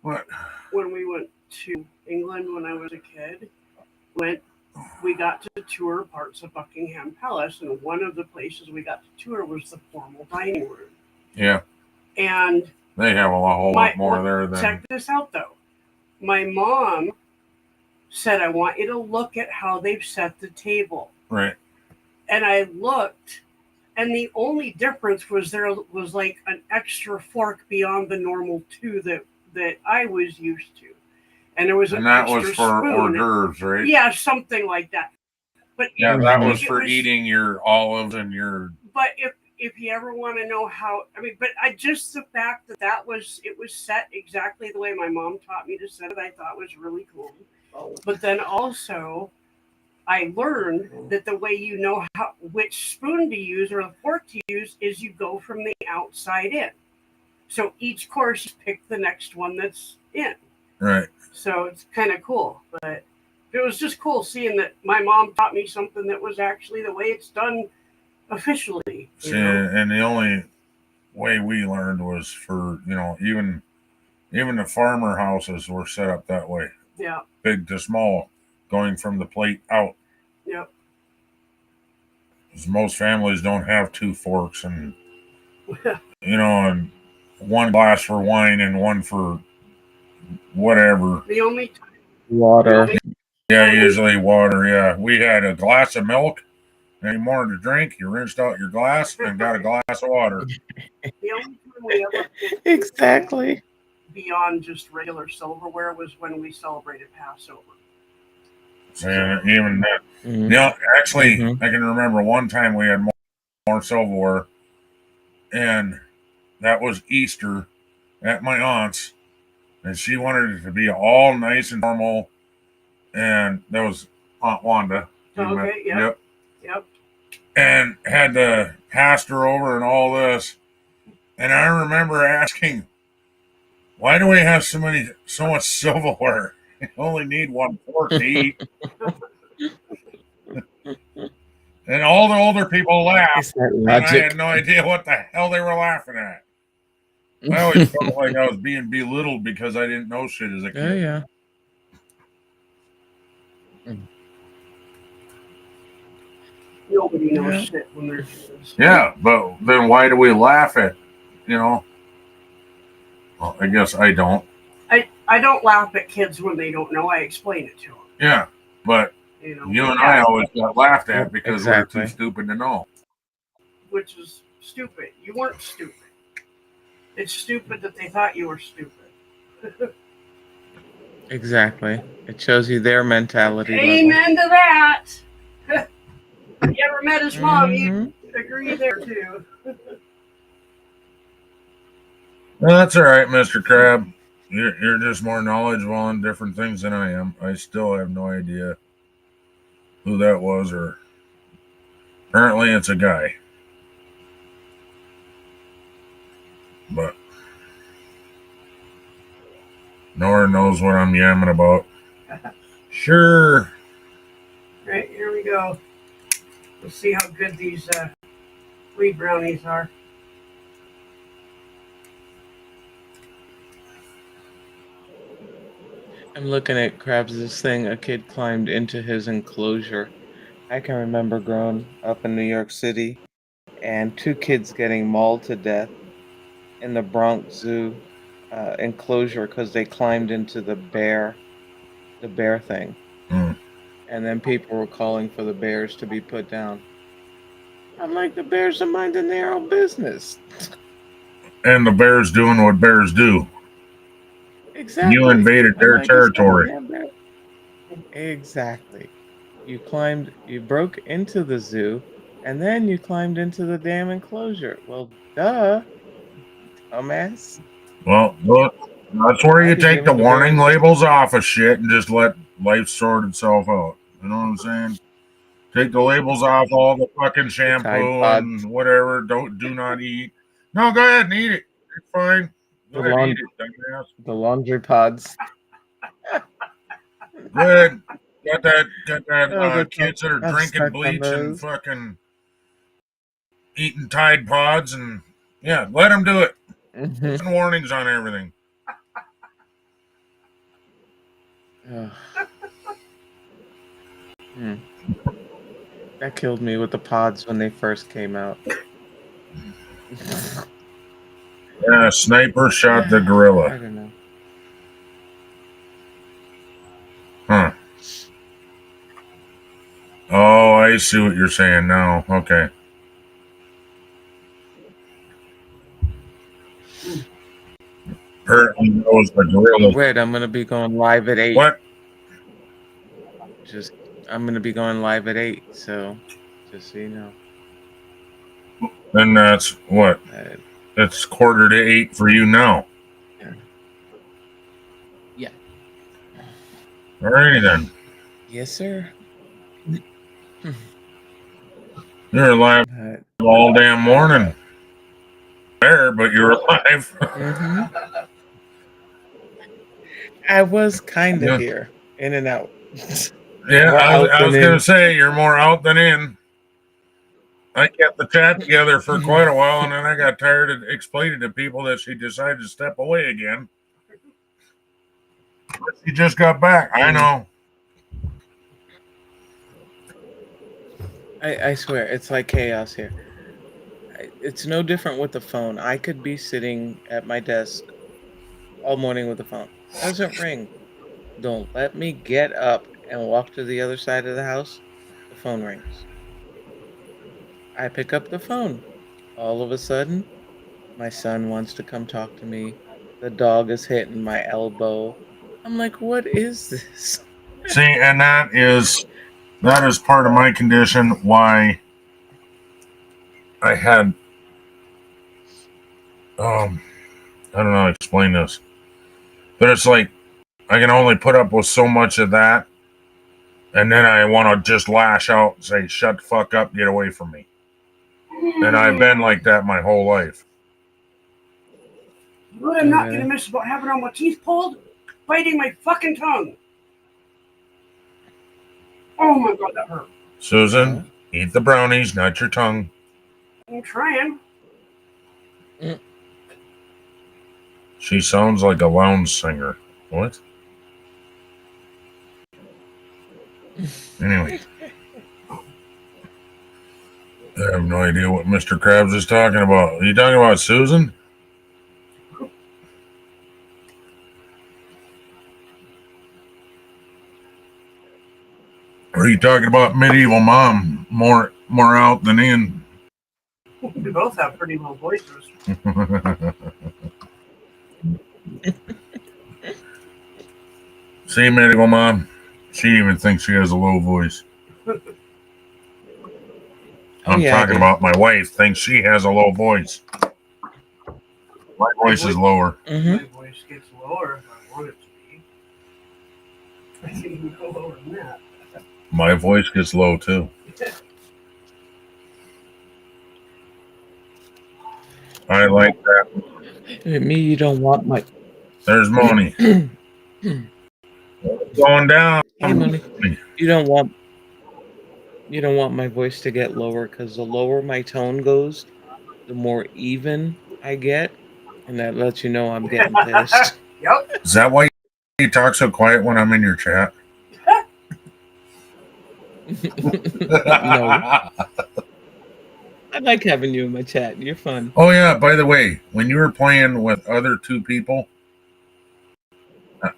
B: What?
D: when we went to England when I was a kid, we got to tour parts of Buckingham Palace, and one of the places we got to tour was the formal dining room.
B: Yeah,
D: And
B: they have a whole lot more there than.
D: check this out though. My mom said, I want you to look at how they've set the table.
B: Right.
D: And I looked, and the only difference was there was like an extra fork beyond the normal two that I was used to. And there was
B: And
D: an
B: that
D: extra
B: was for
D: spoon.
B: hors d'oeuvres, right?
D: Yeah, something like that. But
B: Yeah,
D: it-
B: that was
D: it
B: for eating your olives and your.
D: But if you ever want to know how, I mean, but I just the fact that it was set exactly the way my mom taught me to set it, I thought was really cool. But then also, I learned that the way you know which spoon to use or the fork to use is you go from the outside in. So each course you pick the next one that's in.
B: Right.
D: So it's kind of cool. But it was just cool seeing that my mom taught me something that was actually the way it's done officially.
B: See, and the only way we learned was for, even the farmer houses were set up that way.
D: Yeah.
B: Big to small, going from the plate out.
D: Yep.
B: 'Cause most families don't have two forks and and one glass for wine and one for whatever.
D: The only
E: Water.
B: Yeah, usually water. Yeah, we had a glass of milk. And you wanted to drink, you rinsed out your glass and got a glass of water.
D: the only time we ever did
E: Exactly.
D: beyond just regular silverware was when we celebrated Passover.
B: And even that.
E: Mhm.
B: Actually,
E: Mhm.
B: I can remember one time we had more silverware, and that was Easter at my aunt's, and she wanted it to be all nice and normal, and that was Aunt Wanda.
D: Okay, yep. Yep.
B: And had the pastor over and all this, and I remember asking, "Why do we have so much silverware? You only need one fork to eat." And all the older people laughed.
E: Is that
B: And I
E: logic?
B: had no idea what the hell they were laughing at. I always felt like I was being belittled because I didn't know shit as a kid.
E: Yeah.
D: Nobody knows
E: Yeah.
D: shit when they're kids.
B: Yeah, but then why do we laugh at, Well, I guess I don't.
D: I don't laugh at kids when they don't know. I explain it to them.
B: Yeah, but
D: You know,
B: You and I always got laughed at
E: Yep,
B: because
E: exactly.
B: we're too stupid to know.
D: which is stupid. You weren't stupid. It's stupid that they thought you were stupid.
E: Exactly. It shows you their mentality level.
D: Amen to that. If you ever met his mom,
E: Mhm.
D: you'd agree there too.
B: Well, that's all right, Mr. Crab. You're just more knowledgeable on different things than I am. I still have no idea who that was, or apparently it's a guy. But Nora knows what I'm yamming about. Sure.
D: Right, here we go. Let's see how good these wheat brownies are.
E: I'm looking at Krabs' thing. A kid climbed into his enclosure. I can remember growing up in New York City and two kids getting mauled to death in the Bronx Zoo enclosure because they climbed into the bear thing.
B: Mm.
E: And then people were calling for the bears to be put down. I'm like, the bears are minding their own business.
B: And the bear's doing what bears do.
E: Exactly.
B: You invaded
E: I'm
B: their
E: like, it's
B: territory.
E: goddamn bear. Exactly. You broke into the zoo, and then you climbed into the damn enclosure. Well, duh, dumbass.
B: Well, look, that's where
E: I'd
B: you
E: be
B: take the
E: giving the
B: warning
E: bears.
B: labels off of shit and just let life sort itself out. You know what I'm saying? Take the labels off all the fucking
E: Tide
B: shampoo
E: Pods.
B: and whatever. Do not eat. No, go ahead and eat it. It's fine. Go
E: The
B: ahead,
E: lawn-
B: eat it, dumbass.
E: The laundry pods.
B: Go ahead. Got that
E: Oh,
B: kids that are
E: I'm
B: drinking
E: stuck on
B: bleach and
E: those.
B: fucking eating Tide Pods and yeah, let them do it.
E: Mhm.
B: Put warnings on everything.
E: Ugh. Hmm. That killed me with the pods when they first came out.
B: Yeah, sniper shot the
E: I
B: gorilla.
E: don't know.
B: Huh. Oh, I see what you're saying now. Okay. Apparently knows the gorilla.
E: Wait, I'm gonna be going live at 8.
B: What?
E: I'm gonna be going live at 8, so just so you know.
B: Then that's what?
E: Uh,
B: It's 7:45 for you now.
E: Yeah.
B: Alrighty then.
E: Yes, sir.
B: You're alive all damn morning. There, but you're alive.
E: Mm-hmm. I was kind of
B: Yeah.
E: here, in and out.
B: Yeah,
E: More
B: I
E: out
B: was
E: than
B: going to
E: in.
B: say you're more out than in. I kept the chat together for quite a while, and then I got tired of explaining to people that she decided to step away again. But she just got back. I know.
E: I swear, it's like chaos here. It's no different with the phone. I could be sitting at my desk all morning with the phone. Doesn't ring. Don't let me get up and walk to the other side of the house. The phone rings. I pick up the phone. All of a sudden, my son wants to come talk to me. The dog is hitting my elbow. I'm like, what is this?
B: See, and that is part of my condition. Why I had I don't know how to explain this, but it's like I can only put up with so much of that, and then I want to just lash out and say, "Shut the fuck up, get away from me." And I've been like that my whole life.
D: What I'm not gonna miss about having all my teeth pulled? Biting my fucking tongue. Oh my god, that hurt.
B: Susan, eat the brownies, not your tongue.
D: I'm trying.
B: She sounds like a lounge singer. What? Anyway. I have no idea what Mr. Krabs is talking about. Are you talking about Susan? Or are you talking about medieval mom more out than in?
D: We both have pretty low voices.
B: See, medieval mom, she even thinks she has a low voice. I'm
E: yeah, I
B: talking
E: do.
B: about my wife thinks she has a low voice. My voice is lower.
E: Mm-hmm.
D: My voice gets lower if I want it to be. I think you can go lower than that.
B: My voice gets low too. I like that.
E: Me, you don't want my.
B: There's Moni. Going down.
E: Hey, Mooney. You don't want my voice to get lower because the lower my tone goes, the more even I get, and that lets you know I'm getting pissed.
D: Yep.
B: Is that why you talk so quiet when I'm in your chat?
E: No, I like having you in my chat. You're fun.
B: Oh yeah, by the way, when you were playing with other two people,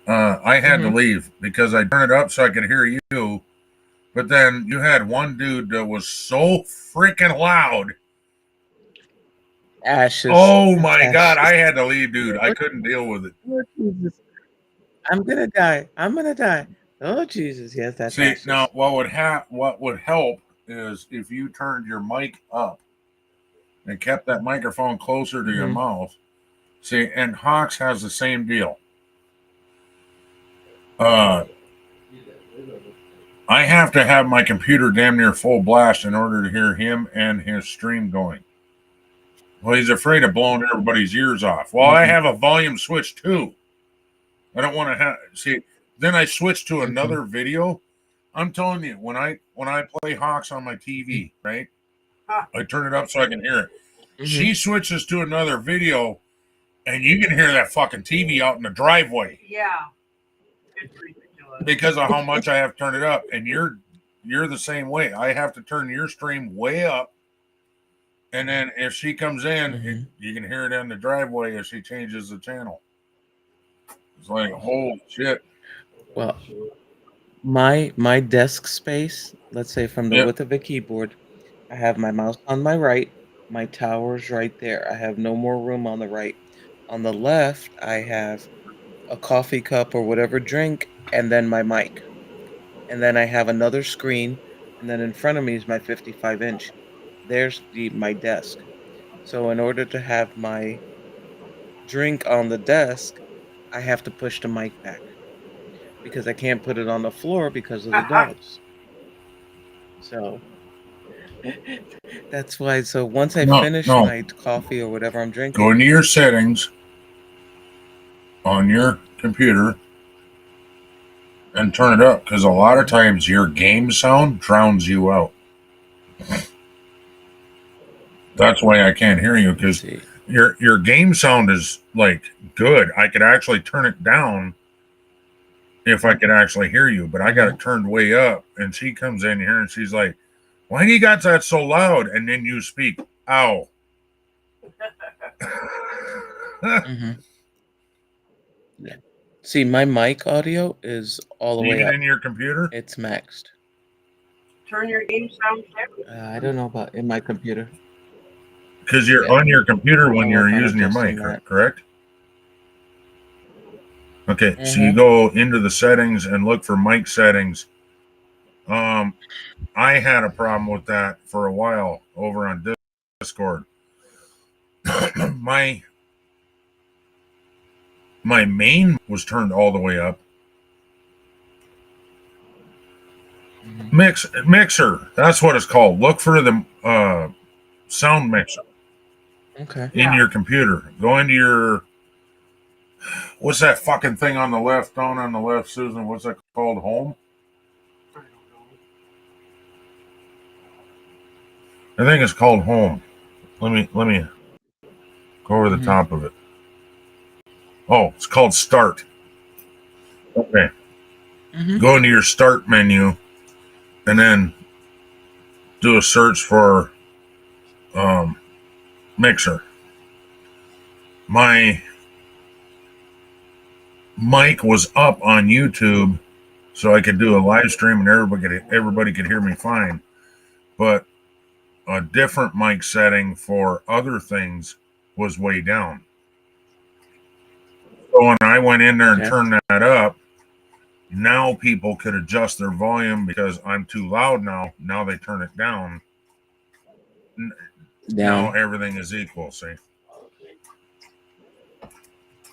B: I had to leave because I turned it up so I could hear you, but then you had one dude that was so freaking loud.
E: Ashes.
B: Oh my
E: Ashes.
B: God, I had to leave, dude. I couldn't deal with it.
E: Oh, Jesus. I'm gonna die. I'm gonna die. Oh Jesus, yes, that's
B: See,
E: Ashes.
B: now what would help is if you turned your mic up and kept that microphone closer to your mouth. See, and Hawks has the same deal. I have to have my computer damn near full blast in order to hear him and his stream going. Well, he's afraid of blowing everybody's ears off. Well, I have a volume switch too. I don't want to have see. Then I switch to another video. I'm telling you, when I play Hawks on my TV, right? I turn it up so I can hear it. She switches to another video, and you can hear that fucking TV out in the driveway.
D: Yeah. It's ridiculous.
B: Because of how much I have turned it up, and you're the same way. I have to turn your stream way up, and then if she comes in, you can hear it in the driveway if she changes the channel. It's like, holy shit.
E: Well, my desk space, let's say from the width of a keyboard, I have my mouse on my right, my tower's right there. I have no more room on the right. On the left, I have a coffee cup or whatever drink, and then my mic. And then I have another screen, and then in front of me is my 55-inch. There's my desk. So in order to have my drink on the desk, I have to push the mic back because I can't put it on the floor because of the dogs. So that's why. So once I finish my coffee or whatever I'm drinking,
B: go into your settings on your computer and turn it up, because a lot of times your game sound drowns you out. That's why I can't hear you, because your game sound is like good. I could actually turn it down if I could actually hear you, but I got it turned way up, and she comes in here and she's like, why do you got that so loud? And then you speak, ow.
E: Yeah. See, my mic audio is all the way
B: Even
E: up.
B: in your computer?
E: It's maxed.
D: Turn your game sound down.
E: I don't know about in my computer.
B: Because you're on your computer when you're using your mic, correct? Okay, so you go into the settings and look for mic settings. I had a problem with that for a while over on Discord. my main was turned all the way up. Mixer, that's what it's called. Look for the sound mixer.
E: Okay.
B: In your computer. Go into your, what's that fucking thing on the left, down on the left, Susan? What's that called? Home? I think it's called Home. Let me go over the top of it. Oh, it's called Start. Okay. Go into your Start menu and then do a search for mixer. My mic was up on YouTube so I could do a live stream and everybody could hear me fine. But a different mic setting for other things was way down. So when I went in there and
E: Okay.
B: turned that up, now people could adjust their volume because I'm too loud now. Now they turn it down. Now
E: Down.
B: everything is equal. See,
E: Okay.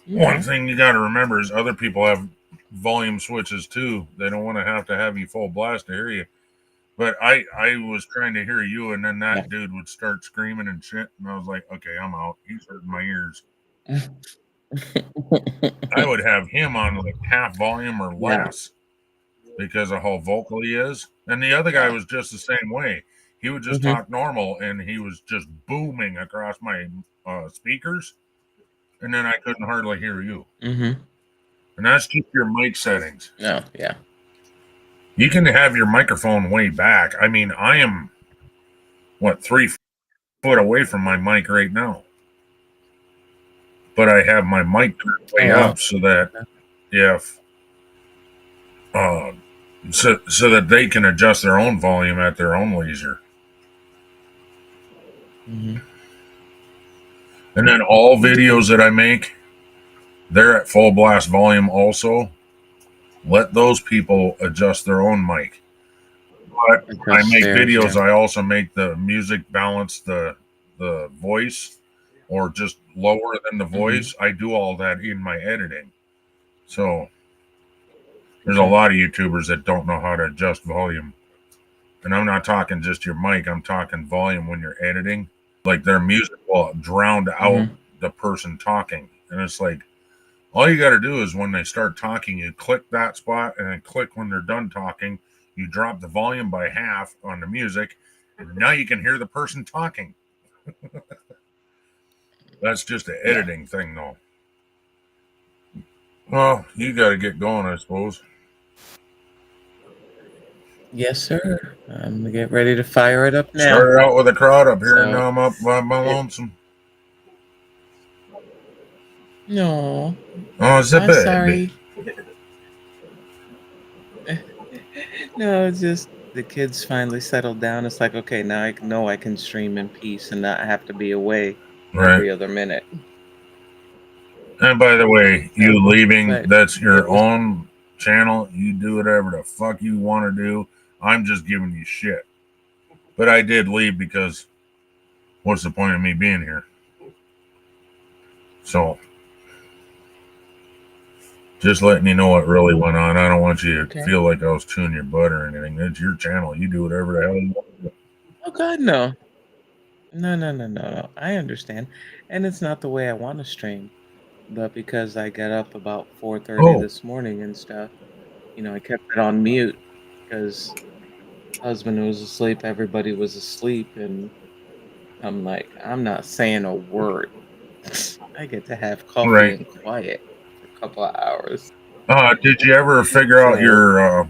B: one thing you got to remember is other people have volume switches too. They don't want to have you full blast to hear you. But I was trying to hear you, and then that
E: Yeah.
B: dude would start screaming and shit, and I was like, okay, I'm out. He's hurting my ears. I would have him on like half volume or
E: Yeah.
B: less because of how vocal he is. And the other guy
E: Yeah.
B: was just the same way. He would just
E: Mhm.
B: talk normal, and he was just booming across my speakers, and then I couldn't hardly hear you.
E: Mm-hmm.
B: And that's just your mic settings.
E: No. Yeah.
B: You can have your microphone way back. I mean, I am, 3 foot away from my mic right now. But I have my mic turned way
E: Oh, wow.
B: up so that if so that they can adjust their own volume at their own leisure.
E: Mm-hmm.
B: And then all videos that I make, they're at full blast volume also. Let those people adjust their own mic. But I make videos,
E: Yeah.
B: I also make the music balance the voice or just lower than the voice. I do all that in my editing. So there's a lot of YouTubers that don't know how to adjust volume. And I'm not talking just your mic, I'm talking volume when you're editing. Like their music will drown out the person talking. And it's like, all you got to do is when they start talking, you click that spot and then click when they're done talking. You drop the volume by half on the music, and now you can hear the person talking. That's just an editing thing, though. Well, you got to get going, I suppose.
E: Yes, sir. I'm gonna get ready to fire it up now.
B: Started out with a crowd up here, and
E: So-
B: now I'm up by my lonesome.
E: No.
B: Oh, it's a
E: I'm
B: baby.
E: sorry. No, it's just the kids finally settled down. It's like, okay, now I know I can stream in peace and not have to be away
B: Right.
E: every other minute.
B: And by the way, you leaving,
E: But
B: that's your
E: it was-
B: own channel. You do whatever the fuck you want to do. I'm just giving you shit. But I did leave because what's the point of me being here? So, just letting you know what really went on. I don't want you to feel like I was chewing your butt or anything. It's your channel. You do whatever the hell you want to do.
E: Oh God, no. No. I understand. And it's not the way I want to stream. But because I got up about 4:30 this morning and stuff, I kept it on mute because husband was asleep, everybody was asleep, and I'm like, I'm not saying a word. I get to have coffee and quiet for a couple of hours.
B: Did you ever figure out your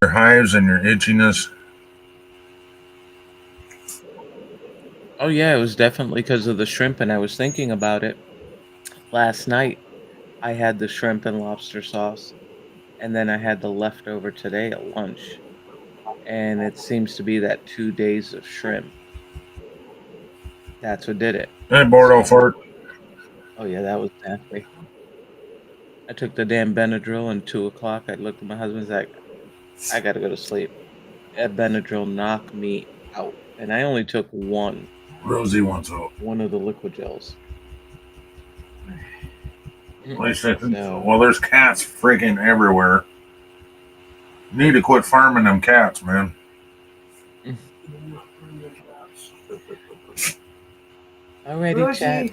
B: hives and your itchiness?
E: Oh yeah, it was definitely because of the shrimp, and I was thinking about it last night. I had the shrimp and lobster sauce, and then I had the leftover today at lunch, and it seems to be that 2 days of shrimp. That's what did it.
B: Hey, Bordeaux fart.
E: Oh yeah, that was nasty. I took the damn Benadryl, and 2 o'clock, I looked at my husband's like, I gotta go to sleep. That Benadryl knocked me out, and I only took one.
B: Rosie wants out.
E: One of the liquid gels.
B: At least I think so. Well, there's cats freaking everywhere. You need to quit farming them cats, man.
E: Alrighty, chat.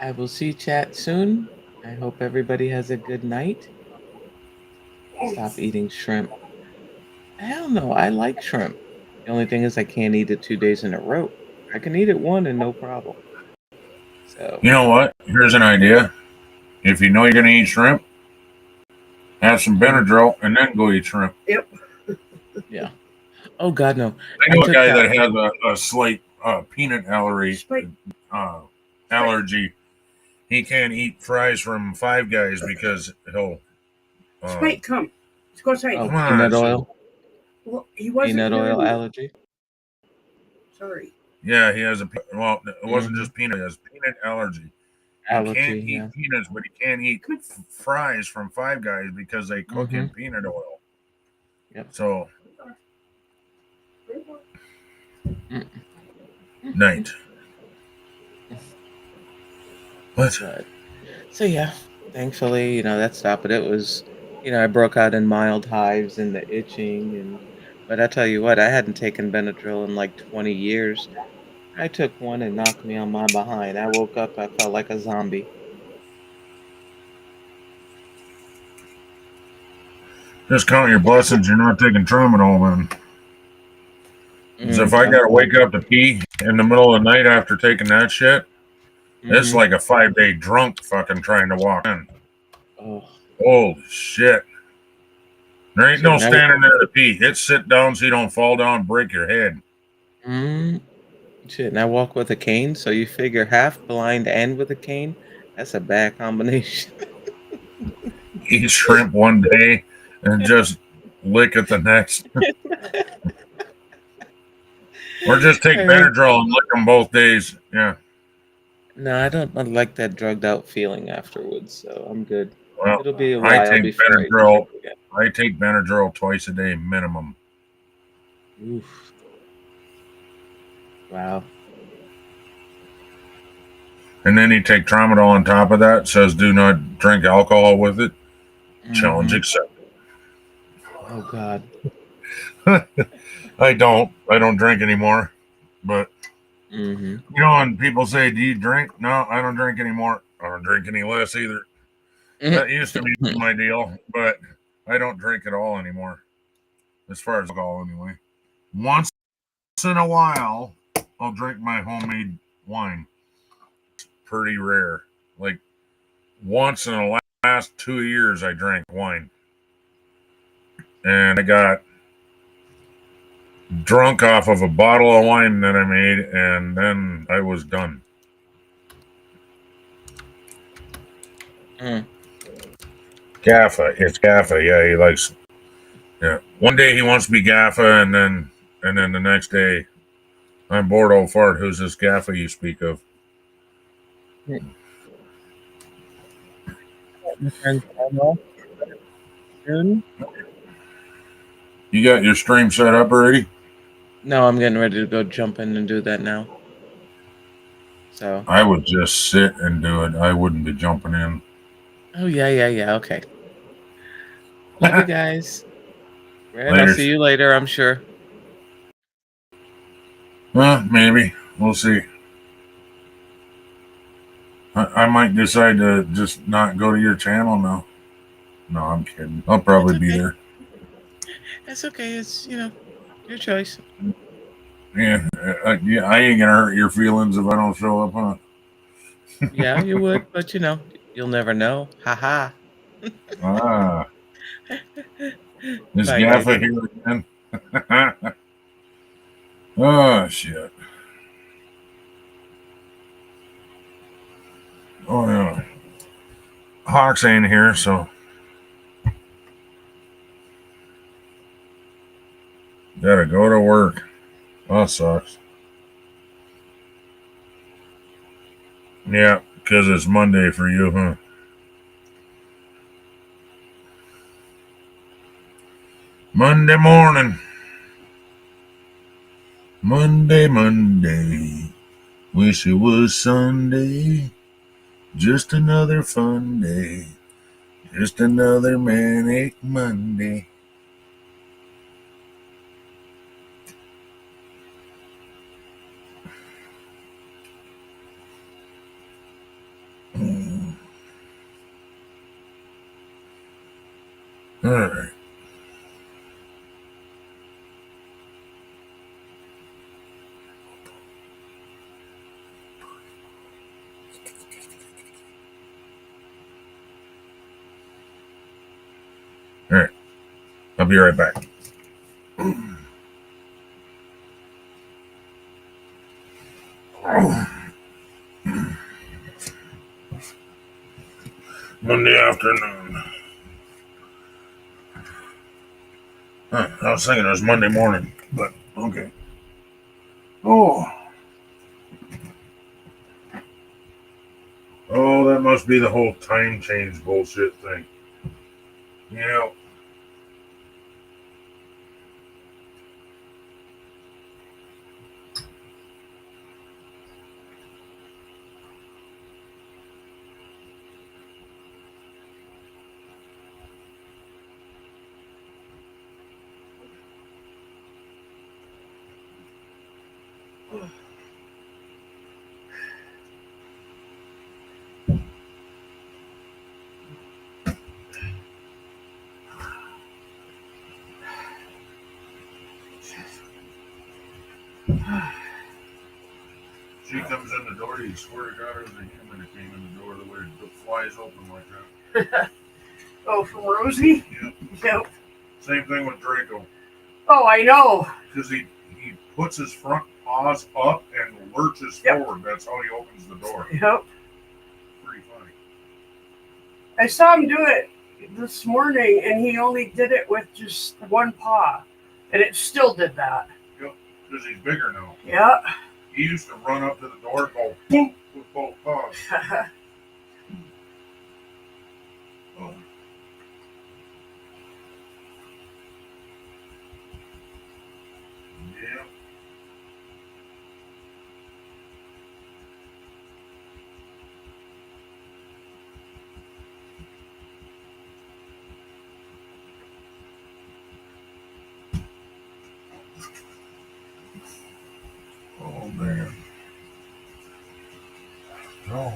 E: I will see chat soon. I hope everybody has a good night. Stop eating shrimp. Hell no, I like shrimp. The only thing is I can't eat it 2 days in a row. I can eat it one and no problem. So
B: you know what? Here's an idea. If you know you're gonna eat shrimp, have some Benadryl and then go eat shrimp.
D: Yep.
E: Yeah. Oh God, no.
B: I know a guy that has a slight peanut allergy. he can't eat fries from Five Guys because he'll.
D: Spike, come. Let's go outside.
E: Oh,
B: Come on,
E: peanut
B: so-
E: oil.
D: Well, he wasn't
E: Peanut oil
D: hearing me.
E: allergy.
D: Sorry.
B: Yeah, he has a. Well, it wasn't
E: Mhm.
B: just peanut. He has peanut allergy. He
E: Allergy.
B: can't eat
E: Yeah.
B: peanuts, but he can't eat fries from Five Guys because they cook in peanut oil.
E: Yep.
B: So,
E: Mm.
B: night. What?
E: But, so yeah, thankfully, that stopped. But it was, I broke out in mild hives and the itching, but I tell you what, I hadn't taken Benadryl in like 20 years. I took one and knocked me on my behind. I woke up, I felt like a zombie.
B: Just count your blessings. You're not taking tramadol, man. Because if I
E: I'm
B: gotta wake
E: fine.
B: up to pee in the middle of the night after taking that shit, it's
E: Mhm.
B: like a 5-day drunk fucking trying to walk in.
E: Oh,
B: Holy shit. There ain't
E: shit.
B: no
E: Now,
B: standing there to pee. It's sit down so you don't fall down and break your head.
E: shit. And I walk with a cane, so you figure half blind and with a cane. That's a bad combination.
B: Eat shrimp one day and just lick it the next. Or just take
E: I mean,
B: Benadryl and lick them both days. Yeah.
E: no, I don't like that drugged out feeling afterwards, so I'm good.
B: Well,
E: It'll be a
B: I
E: while
B: take
E: before I
B: Benadryl.
E: trip again.
B: I take Benadryl twice a day minimum.
E: Oof. Wow.
B: And then you take tramadol on top of that. Says do not drink alcohol with it. Challenge
E: Mhm.
B: accepted.
E: Oh God.
B: I don't drink anymore. But
E: Mm-hmm.
B: and people say, "Do you drink?" No, I don't drink anymore. I don't drink any less either. That used to be my deal, but I don't drink at all anymore. As far as alcohol, anyway. Once in a while, I'll drink my homemade wine. Pretty rare. Like once in the last 2 years, I drank wine, and I got drunk off of a bottle of wine that I made, and then I was done.
E: Mm.
B: Gaffa, it's Gaffa. Yeah, he likes. Yeah, one day he wants to be Gaffa, and then the next day, I'm bored, old fart. Who's this Gaffa you speak of?
E: My friend Elmo, soon.
B: You got your stream set up already?
E: No, I'm getting ready to go jump in and do that now. So.
B: I would just sit and do it. I wouldn't be jumping in.
E: Oh yeah. Okay. Love you guys. And I'll
B: Later.
E: see you later, I'm sure.
B: Well, maybe. We'll see. I might decide to just not go to your channel now. No, I'm kidding. I'll probably
E: That's
B: be
E: okay.
B: there.
E: That's okay. It's your choice.
B: Yeah, yeah, I ain't gonna hurt your feelings if I don't show up, huh?
E: Yeah, you would, but you'll never know. Ha
B: Ah, is
E: Bye,
B: Gaffa
E: guys.
B: here again? Oh, shit. Oh, yeah. Hawks ain't here, so gotta go to work. That sucks. Yeah, because it's Monday for you, huh? Monday morning. Monday. Wish it was Sunday. Just another fun day. Just another manic Monday. All right. All right. I'll be right back. Monday afternoon. Huh, I was thinking it was Monday morning, but okay. Oh, that must be the whole time change bullshit thing. Yeah. She comes in the door, you swear to God it was a human that came in the door the way it flies open like that.
D: Oh, from Rosie?
B: Yep.
D: Yep.
B: Same thing with Draco.
D: Oh, I know.
B: Because he puts his front paws up and lurches
D: Yep.
B: forward. That's how he opens the door.
D: Yep.
B: Pretty funny.
D: I saw him do it this morning, and he only did it with just one paw, and it still did that.
B: Because he's bigger now.
D: Yeah.
B: He used to run up to the door and go boom with both paws. Oh. Yeah. Oh man. Oh.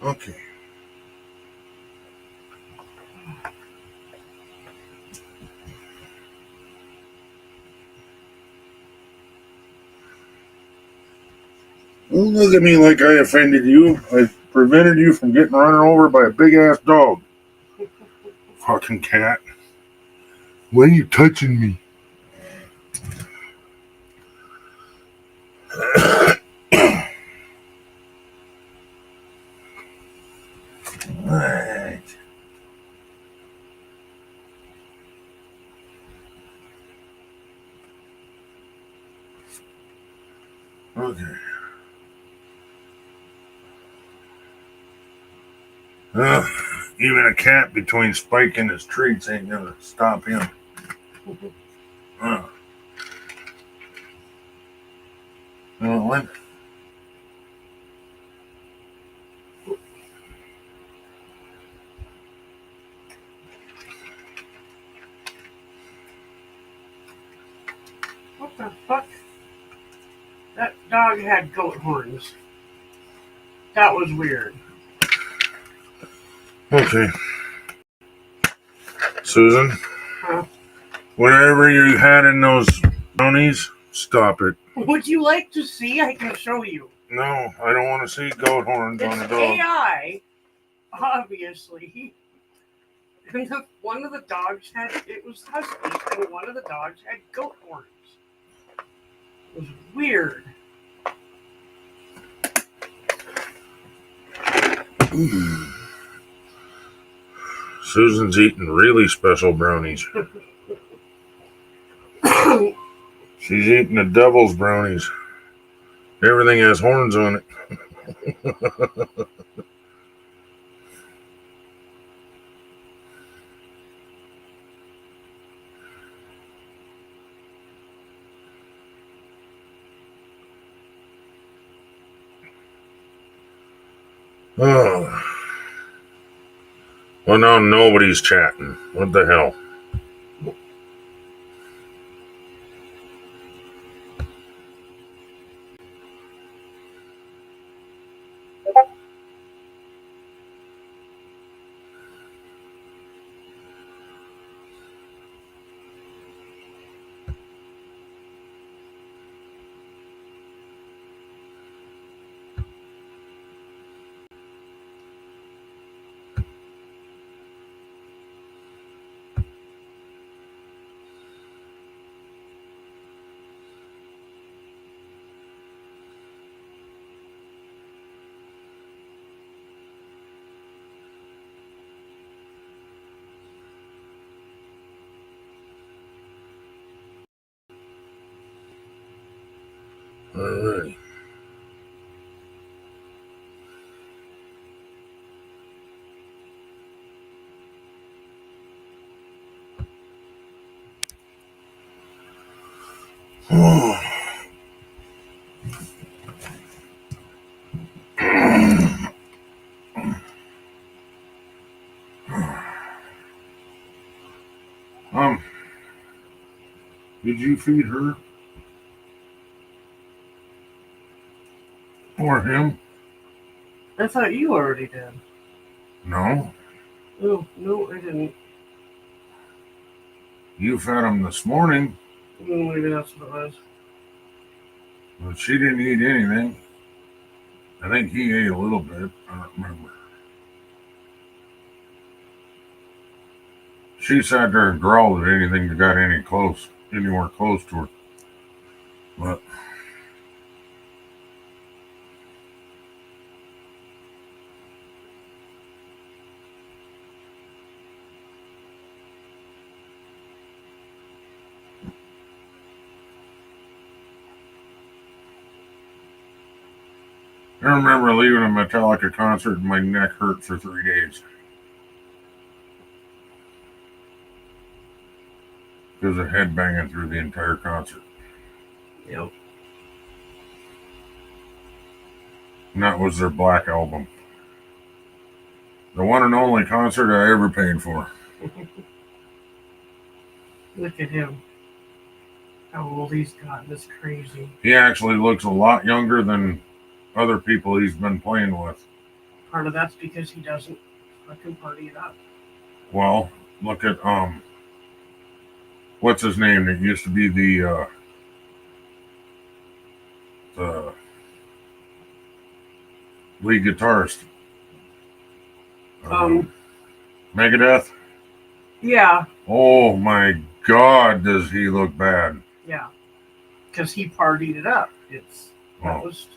B: Okay. Don't look at me like I offended you. I prevented you from getting run over by a big ass dog. Fucking cat. Why are you touching me? Right. Okay. Even a cat between Spike and his treats ain't gonna stop him. What?
D: What the fuck? That dog had goat horns. That was weird.
B: Okay. Susan,
D: Huh?
B: whatever you had in those brownies, stop it.
D: Would you like to see? I can show you.
B: No, I don't want to see goat horns on a
D: It's
B: dog.
D: AI, obviously. And one of the dogs had, it was husky, and one of the dogs had goat horns. It was weird.
B: Susan's eating really special brownies. She's eating the devil's brownies. Everything has horns on it. Oh. Well, now nobody's chatting. What the hell? Alrighty. um, did you feed her or him?
D: I thought you already did.
B: No,
D: Oh, no, I didn't.
B: you fed him this morning,
D: Maybe that's what it was.
B: but she didn't eat anything. I think he ate a little bit. I don't remember. She sat there and growled at anything that got anywhere close to her. But I remember leaving a Metallica concert and my neck hurt for 3 days because of headbanging through the entire concert.
D: Yep.
B: And that was their Black Album. The one and only concert I ever paid for.
D: Look at him. How old he's gotten. That's crazy.
B: He actually looks a lot younger than other people he's been playing with.
D: Part of that's because he doesn't fucking party it up.
B: Well, look at what's his name? That used to be the lead guitarist. Megadeth.
D: Yeah,
B: Oh my God, does he look bad?
D: yeah. Because he partied it up. That
B: Oh.
D: was.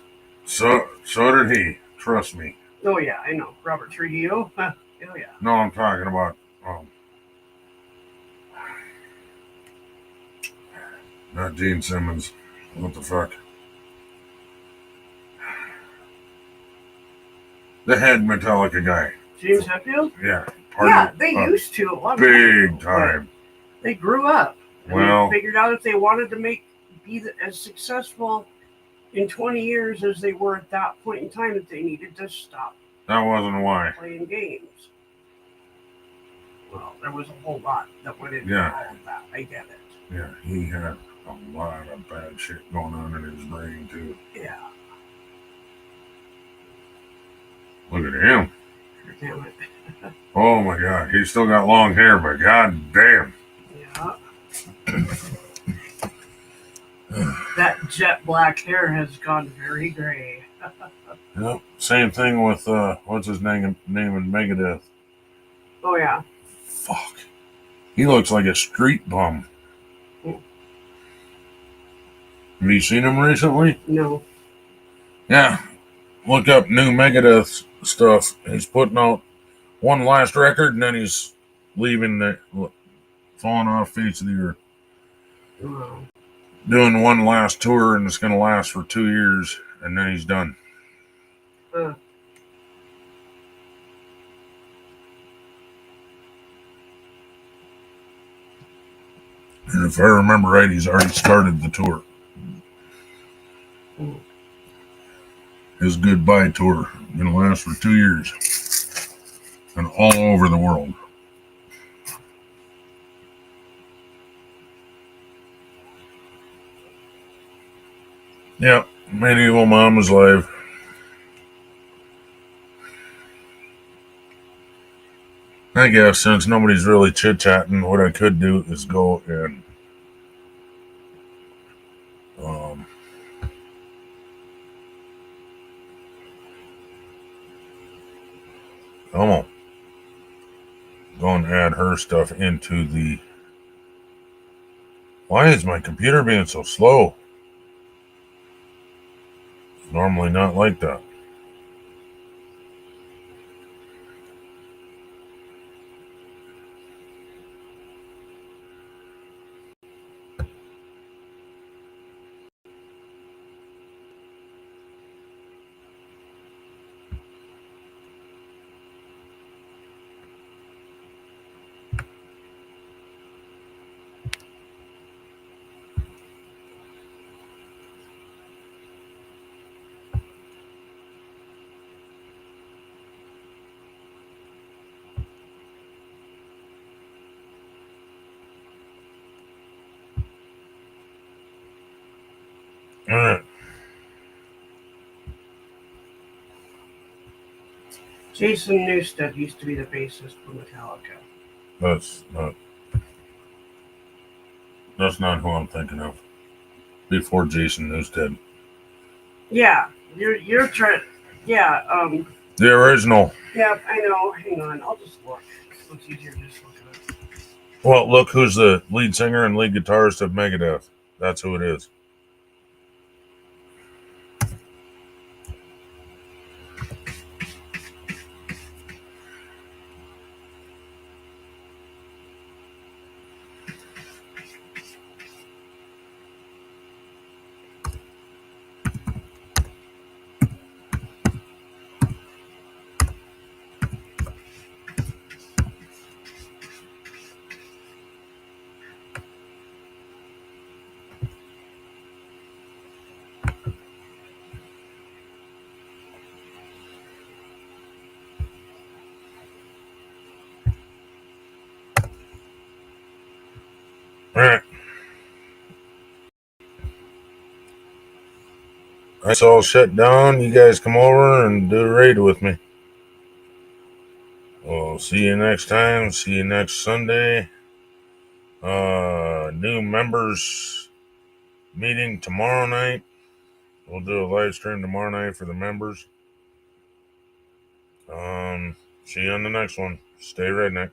B: So did he. Trust me.
D: Oh yeah, I know. Robert Trujillo. Oh yeah.
B: No, I'm talking about not Gene Simmons. What the fuck? The head Metallica guy.
D: James Hetfield.
B: Yeah.
D: Yeah, they used to. A lot of
B: big
D: people,
B: time.
D: but they grew up. And
B: Well,
D: they figured out if they wanted to be as successful in 20 years as they were at that point in time, that they needed to stop
B: that wasn't why.
D: playing games. Well, there was a whole lot that went into
B: Yeah.
D: all of that. I get it.
B: Yeah, he had a lot of bad shit going on in his brain too.
D: Yeah.
B: Look at him.
D: Damn it.
B: Oh my God, he's still got long hair, but god damn.
D: Yeah. That jet black hair has gone very gray.
B: Yep. Same thing with what's his name in Megadeth.
D: Oh yeah.
B: Fuck. He looks like a street bum.
D: Mm.
B: Have you seen him recently?
D: No.
B: Yeah. Look up new Megadeth stuff. He's putting out one last record and then he's leaving falling off face of the earth.
D: Wow.
B: Doing one last tour and it's going to last for 2 years and then he's done.
D: Huh.
B: And if I remember right, he's already started the tour.
D: Mm.
B: His goodbye tour going to last for 2 years and all over the world. Yep, Medieval Mom is live. I guess since nobody's really chit-chatting, what I could do is go and come on. Go and add her stuff into the... Why is my computer being so slow? It's normally not like that. All right.
D: Jason Newsted used to be the bassist for Metallica.
B: That's not who I'm thinking of. Before Jason Newsted.
D: Yeah, you're trying. Yeah,
B: The original.
D: yeah, I know. Hang on, I'll just look. It's easier to just look it up.
B: Well, look who's the lead singer and lead guitarist of Megadeth. That's who it is. All right. It's all shut down. You guys come over and do a raid with me. We'll see you next time. See you next Sunday. New members meeting tomorrow night. We'll do a live stream tomorrow night for the members. See you on the next one. Stay redneck.